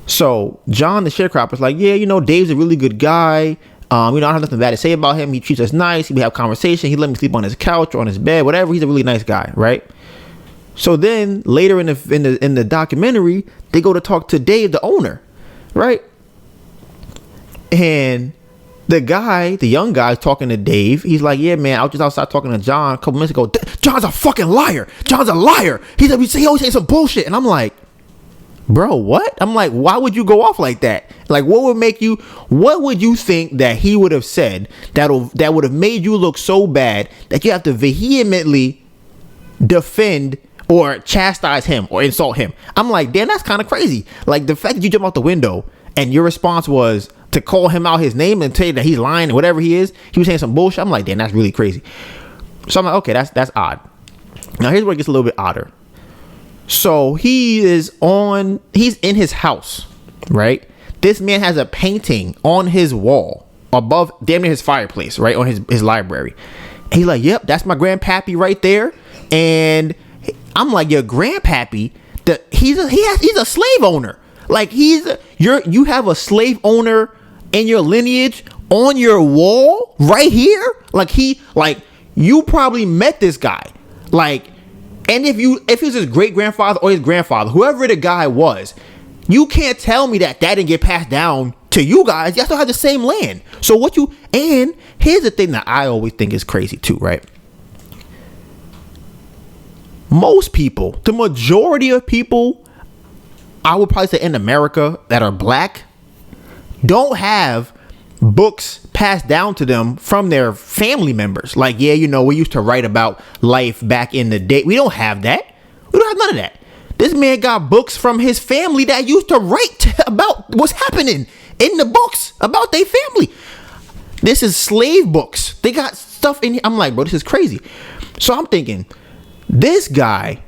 So John, the sharecropper, is like, yeah, you know, Dave's a really good guy. You know, I don't have nothing bad to say about him. He treats us nice. We have conversation. He let me sleep on his couch or on his bed, whatever. He's a really nice guy, right? So then later in the documentary, they go to talk to Dave, the owner, right? And the young guy talking to Dave, he's like, yeah, man, I was just outside talking to John a couple minutes ago. John's a fucking liar. John's a liar. He always saying some bullshit. And I'm like, bro, what? I'm like, why would you go off like that? Like, what would you think that he would have said that would have made you look so bad that you have to vehemently defend or chastise him or insult him? I'm like, damn, that's kind of crazy. Like, the fact that you jump out the window and your response was to call him out his name and tell you that he's lying or whatever he was saying some bullshit. I'm like, damn, that's really crazy. So I'm like, okay, that's odd. Now here's where it gets a little bit odder. So he's in his house, right? This man has a painting on his wall above damn near his fireplace, right? On his library. And he's like, yep, that's my grandpappy right there. And I'm like, your grandpappy, he's a slave owner. Like, you have a slave owner in your lineage on your wall right here. Like, you probably met this guy. Like, and if it was his great grandfather or his grandfather, whoever the guy was, you can't tell me that didn't get passed down to you guys. You still have the same land. So and here's the thing that I always think is crazy too, right? Most people, the majority of people, I would probably say in America that are black, don't have books passed down to them from their family members. Like, yeah, you know, we used to write about life back in the day. We don't have that. We don't have none of that. This man got books from his family that used to write about what's happening in the books about their family. This is slave books. They got stuff in here. I'm like, bro, this is crazy. So I'm thinking, this guy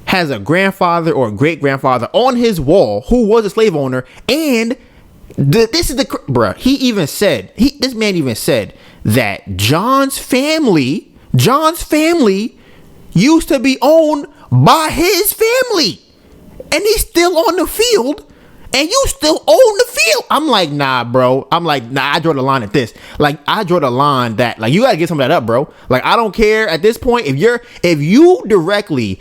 has a grandfather or a great grandfather on his wall who was a slave owner, and this man even said that John's family used to be owned by his family, and he's still on the field, and you still own the field. I'm like, nah, bro. I'm like, nah, I draw the line at this. Like, I draw the line that, like, you gotta get some of that up, bro. Like, I don't care at this point if you directly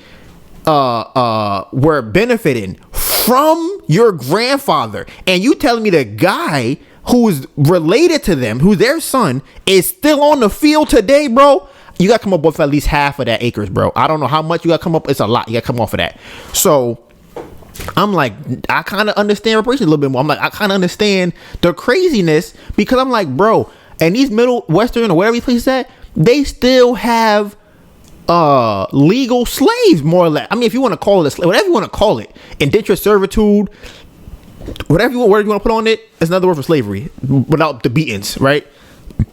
were benefiting from your grandfather, and you telling me the guy who's related to them, who's their son, is still on the field today, bro. you got to come up with at least half of that acres, bro. I don't know how much you got to come up. It's a lot. You got to come off of that. So I'm like, I kind of understand reparations a little bit more. I'm like, I kind of understand the craziness, because I'm like, bro, and these Middle Western or whatever these places at, they still have legal slaves, more or less. I mean, if you want to call it a slave, whatever you want to call it, indentured servitude, whatever you want to put on it, it's another word for slavery without the beatings, right?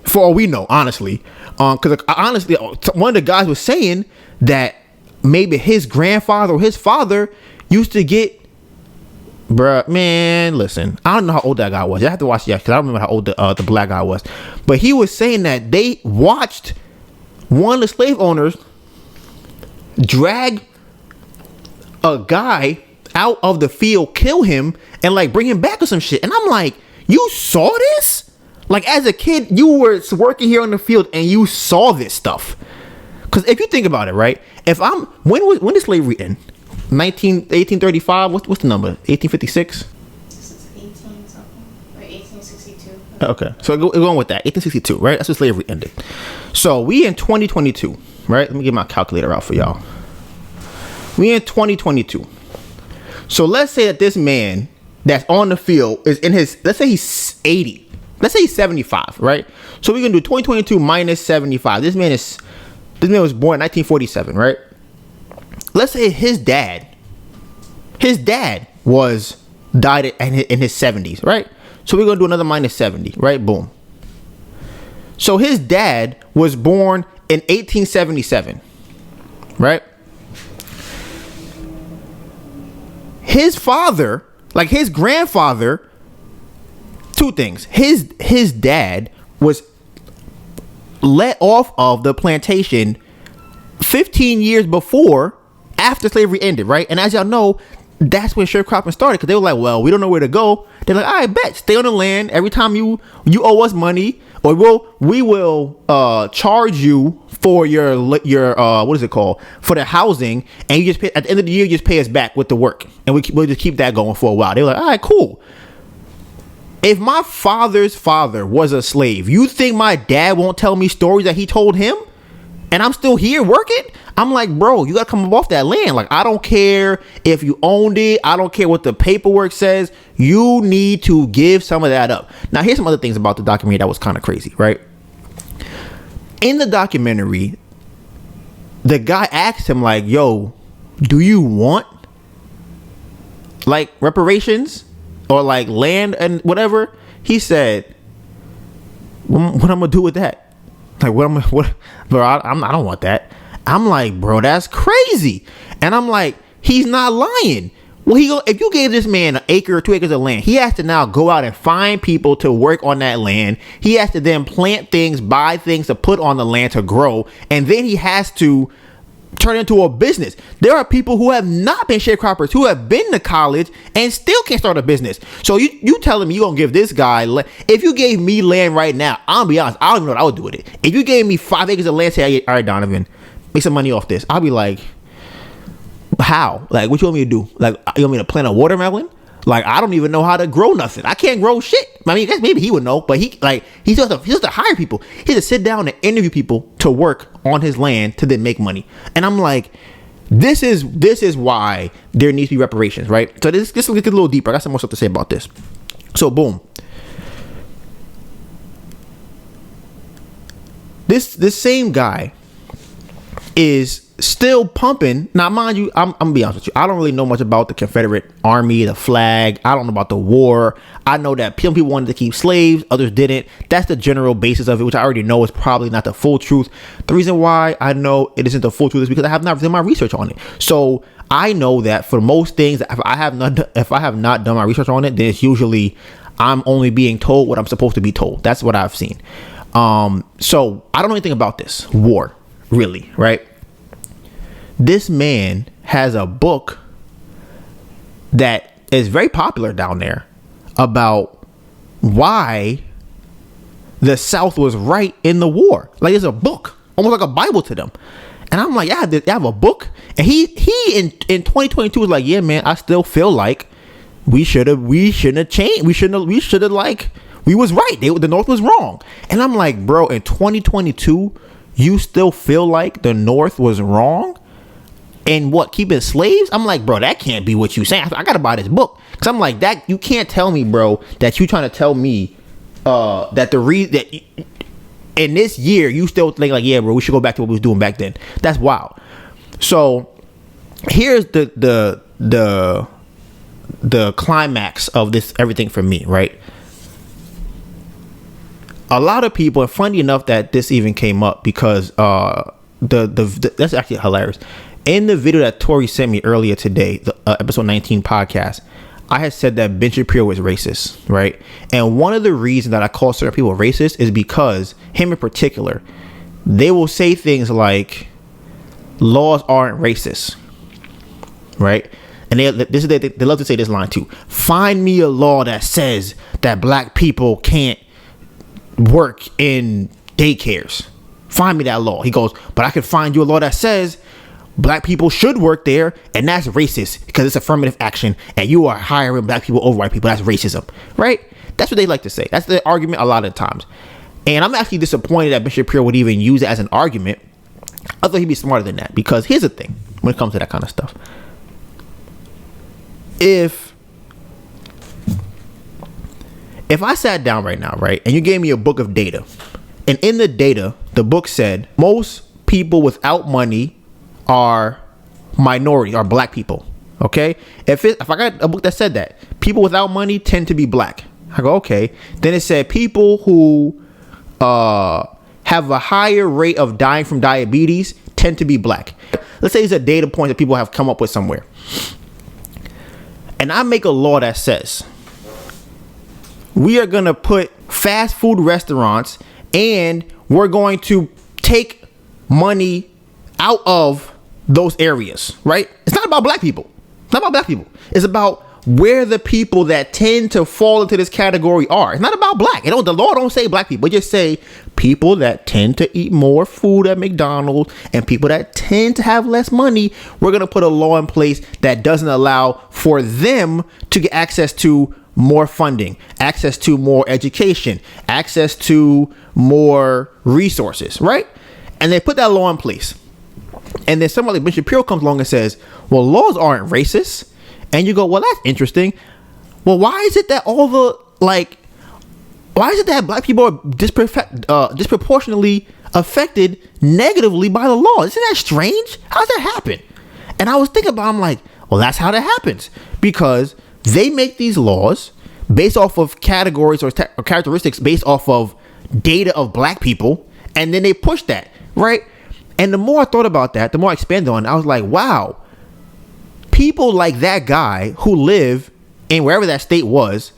For all we know, honestly. Because honestly, one of the guys was saying that maybe his grandfather or his father used to get, bruh, man, listen, I don't know how old that guy was. I have to watch, because I don't remember how old the black guy was. But he was saying that they watched one of the slave owners drag a guy out of the field, kill him, and like bring him back or some shit. And I'm like, you saw this? Like, as a kid, you were working here on the field and you saw this stuff. Because if you think about it, right? When did slavery end? 1835? What's the number? 1856? 18 something. Or 1862. Okay. So we're going with that. 1862, right? That's when slavery ended. So we in 2022, right? Let me get my calculator out for y'all. We in 2022. So let's say that this man that's on the field is in his, let's say he's 80. Let's say he's 75, right? So we're gonna do 2022 minus 75. This man was born in 1947, right? Let's say his dad was died in his 70s, right? So we're gonna do another minus 70, right? Boom. So his dad was born in 1877, right? His father, like his grandfather, two things. His dad was let off of the plantation 15 years after slavery ended, right? And as y'all know, that's when sharecropping started, because they were like, well, we don't know where to go. They're like, all right, bet, stay on the land. Every time you owe us money, or we will charge you for your what is it called, for the housing, and you just pay, at the end of the year, you just pay us back with the work, and we'll just keep that going for a while. They were like, all right, cool. If my father's father was a slave, you think my dad won't tell me stories that he told him? And I'm still here working? I'm like, bro, you gotta come up off that land. Like, I don't care if you owned it. I don't care what the paperwork says. You need to give some of that up. Now, here's some other things about the documentary that was kind of crazy, right? In the documentary, the guy asked him, like, yo, do you want, like, reparations? Or like land and whatever. He said, what I'm gonna do with that? Like, bro, I don't want that. I'm like, bro, that's crazy. And I'm like, he's not lying. Well, if you gave this man an acre or 2 acres of land, he has to now go out and find people to work on that land. He has to then plant things, buy things to put on the land to grow, and then he has to turn into a business. There are people who have not been sharecroppers, who have been to college and still can't start a business. So you telling me you gonna give this guy, if you gave me land right now, I'll be honest, I don't even know what I would do with it. If you gave me 5 acres of land, say, all right, Donovan, make some money off this, I'll be like, how? Like, what you want me to do? Like, you want me to plant a watermelon? Like, I don't even know how to grow nothing. I can't grow shit. I mean, I guess maybe he would know, but he has to hire people. He has to sit down and interview people to work on his land to then make money. And I'm like, this is why there needs to be reparations, right? So this will get a little deeper. I got some more stuff to say about this. So boom. This same guy is still pumping. Now, mind you, I'm gonna be honest with you, I don't really know much about the Confederate Army, the flag. I don't know about the war. I know that some people wanted to keep slaves, others didn't. That's the general basis of it, which I already know is probably not the full truth. The reason why I know it isn't the full truth is because I have not done my research on it. So I know that for most things, if I have not done my research on it, then it's usually I'm only being told what I'm supposed to be told. That's what I've seen. So I don't know anything about this war, really, right? This man has a book that is very popular down there about why the South was right in the war. Like, it's a book, almost like a Bible to them. And I'm like, yeah, they have a book. And he in 2022 was like, yeah, man, I still feel like we shouldn't have changed. We should have like, we was right. The North was wrong. And I'm like, bro, in 2022, you still feel like the North was wrong and keeping slaves? I'm like, bro, that can't be what you saying. I gotta buy this book, because I'm like, that you can't tell me, bro, that you trying to tell me that the reason that in this year you still think like, yeah, bro, we should go back to what we was doing back then. That's wild. So here's the climax of this everything for me, right? A lot of people, and funny enough that this even came up, because that's actually hilarious. In the video that Tori sent me earlier today, the episode 19 podcast, I had said that Ben Shapiro is racist, right? And one of the reasons that I call certain people racist is because him in particular, they will say things like laws aren't racist, right? And they love to say this line too: find me a law that says that black people can't work in daycares. Find me that law. He goes, but I can find you a law that says black people should work there, and that's racist because it's affirmative action, and you are hiring black people over white people. That's racism, right? That's what they like to say. That's the argument a lot of times. And I'm actually disappointed that Ben Shapiro would even use it as an argument. I thought he'd be smarter than that, because here's the thing when it comes to that kind of stuff. If I sat down right now, right, and you gave me a book of data, and in the data, the book said most people without money are minorities, are black people. Okay, if I got a book that said that people without money tend to be black, I go, okay. Then it said people who have a higher rate of dying from diabetes tend to be black. Let's say it's a data point that people have come up with somewhere, and I make a law that says we are gonna put fast food restaurants, and we're going to take money out of those areas, right? It's not about black people. It's not about black people. It's about where the people that tend to fall into this category are. It's not about black. The law don't say black people. It just say people that tend to eat more food at McDonald's and people that tend to have less money. We're going to put a law in place that doesn't allow for them to get access to more funding, access to more education, access to more resources, right? And they put that law in place. And then somebody like Ben Shapiro comes along and says, well, laws aren't racist. And you go, well, that's interesting. Well, why is it that why is it that black people are disproportionately affected negatively by the law? Isn't that strange? How does that happen? And I was thinking about it, I'm like, well, that's how that happens. Because they make these laws based off of categories or characteristics based off of data of black people. And then they push that, right? And the more I thought about that, the more I expanded on it, I was like, wow, people like that guy who live in wherever that state was,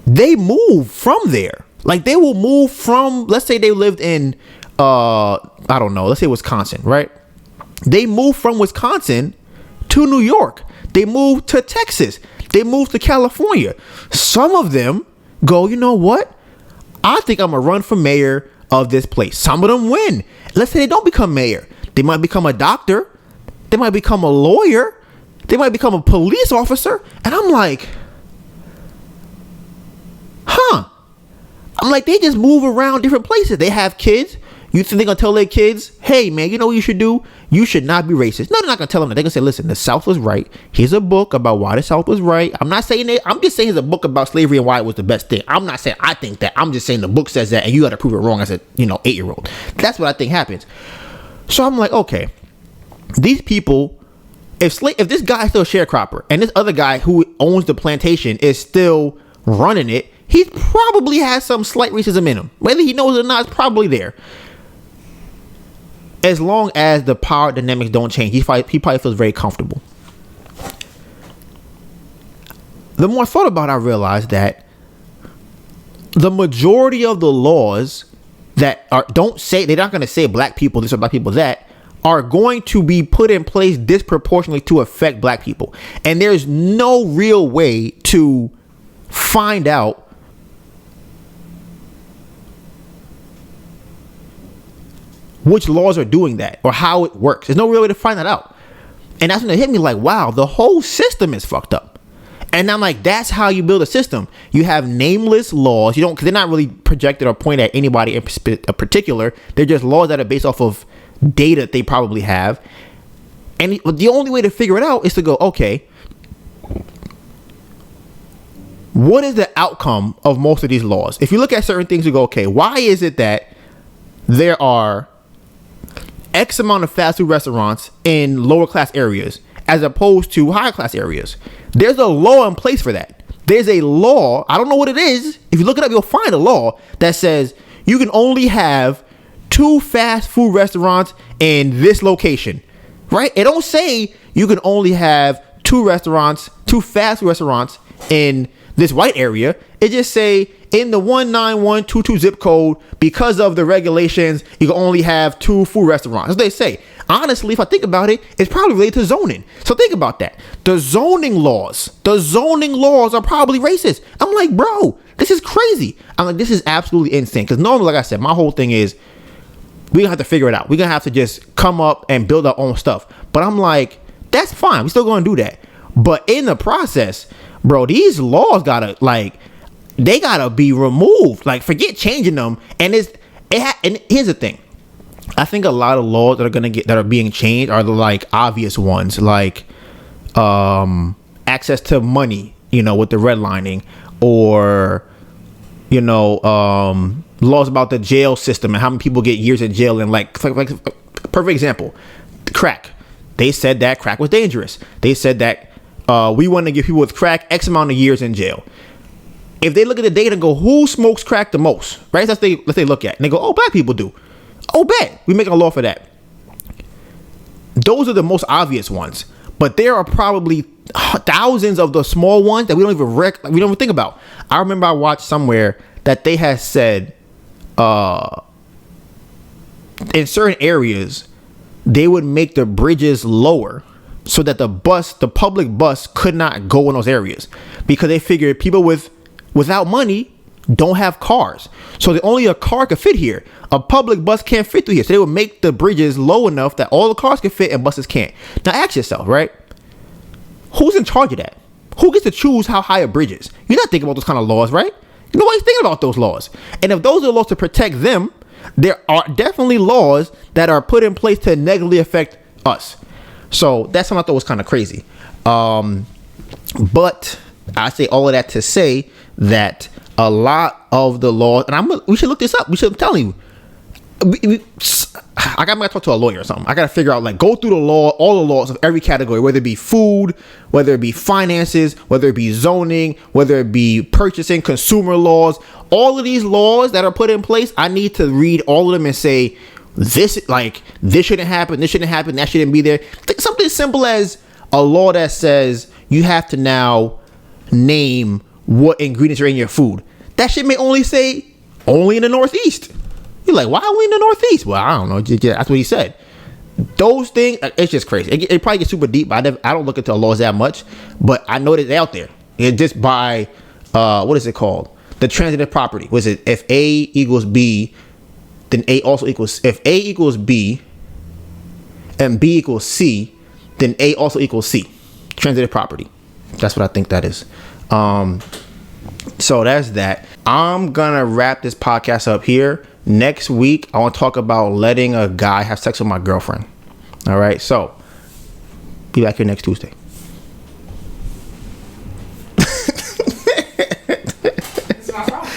they move from there. Like they will move from, let's say they lived in, I don't know, let's say Wisconsin, right? They move from Wisconsin to New York. They move to Texas. They move to California. Some of them go, you know what? I think I'm going to run for mayor of this place. Some of them win. Let's say they don't become mayor. They might become a doctor. They might become a lawyer. They might become a police officer. And I'm like, I'm like, they just move around different places. They have kids. You think they're going to tell their kids, hey, man, you know what you should do? You should not be racist. No, they're not going to tell them that. They're going to say, listen, the South was right. Here's a book about why the South was right. I'm not saying that. I'm just saying it's a book about slavery and why it was the best thing. I'm not saying I think that. I'm just saying the book says that and you got to prove it wrong as a 8-year-old. That's what I think happens. So I'm like, okay, these people, if this guy is still a sharecropper and this other guy who owns the plantation is still running it, he probably has some slight racism in him. Whether he knows it or not, it's probably there. As long as the power dynamics don't change, he probably feels very comfortable. The more I thought about it, I realized that the majority of the laws that they're not going to say black people this or black people that, are going to be put in place disproportionately to affect black people. And there's no real way to find out which laws are doing that or how it works. There's no real way to find that out. And that's when it hit me like, wow, the whole system is fucked up. And I'm like, that's how you build a system. You have nameless laws. You don't, because they're not really projected or pointed at anybody in particular. They're just laws that are based off of data that they probably have. And the only way to figure it out is to go, okay, what is the outcome of most of these laws? If you look at certain things, you go, okay, why is it that there are X amount of fast food restaurants in lower class areas as opposed to higher class areas? There's a law in place for that. There's a law. I don't know what it is. If you look it up, you'll find a law that says you can only have 2 fast food restaurants in this location, right? It don't say you can only have 2 fast food restaurants in this white area. It just say in the 19122 zip code, because of the regulations, you can only have 2 food restaurants. As they say, honestly, if I think about it, it's probably related to zoning. So think about that. The zoning laws are probably racist. I'm like, bro, this is crazy. I'm like, this is absolutely insane. Because normally, like I said, my whole thing is we're gonna have to figure it out. We're gonna have to just come up and build our own stuff. But I'm like, that's fine. We're still gonna do that. But in the process, bro, these laws they gotta be removed. Like, forget changing them. And and here's the thing. I think a lot of laws that are being changed are the obvious ones, like access to money, with the redlining, or laws about the jail system and how many people get years in jail. And perfect example, crack. They said that crack was dangerous. They said that we want to give people with crack X amount of years in jail. If they look at the data and go, who smokes crack the most, right? Let's they look at, and they go, oh, black people do. Oh, bet we make a law for that. Those are the most obvious ones, but there are probably thousands of the small ones that we don't even think about. I remember I watched somewhere that they had said, in certain areas, they would make the bridges lower so that the public bus could not go in those areas, because they figured people without money don't have cars. So only a car could fit here. A public bus can't fit through here. So they would make the bridges low enough that all the cars can fit and buses can't. Now ask yourself, right? Who's in charge of that? Who gets to choose how high a bridge is? You're not thinking about those kind of laws, right? Nobody's thinking about those laws. And if those are laws to protect them, there are definitely laws that are put in place to negatively affect us. So that's something I thought was kind of crazy. But I say all of that to say that a lot of the laws, and we should look this up. I'm telling you, I gotta talk to a lawyer or something. I gotta figure out, go through the law, all the laws of every category, whether it be food, whether it be finances, whether it be zoning, whether it be purchasing, consumer laws. All of these laws that are put in place, I need to read all of them and say, this shouldn't happen, that shouldn't be there. Something as simple as a law that says you have to now name what ingredients are in your food. That shit may only say only in the Northeast. You're like, why only in the Northeast? Well, I don't know. That's what he said. Those things, it's just crazy. It probably gets super deep, but I don't look into laws that much. But I know that they're out there. It's just by, what is it called? The transitive property. Was it if A equals B, then A also equals, if A equals B and B equals C, then A also equals C. Transitive property. That's what I think that is. So that's that. I'm gonna wrap this podcast up here. Next week, I want to talk about letting a guy have sex with my girlfriend. All right, so be back here next Tuesday. It's my problem.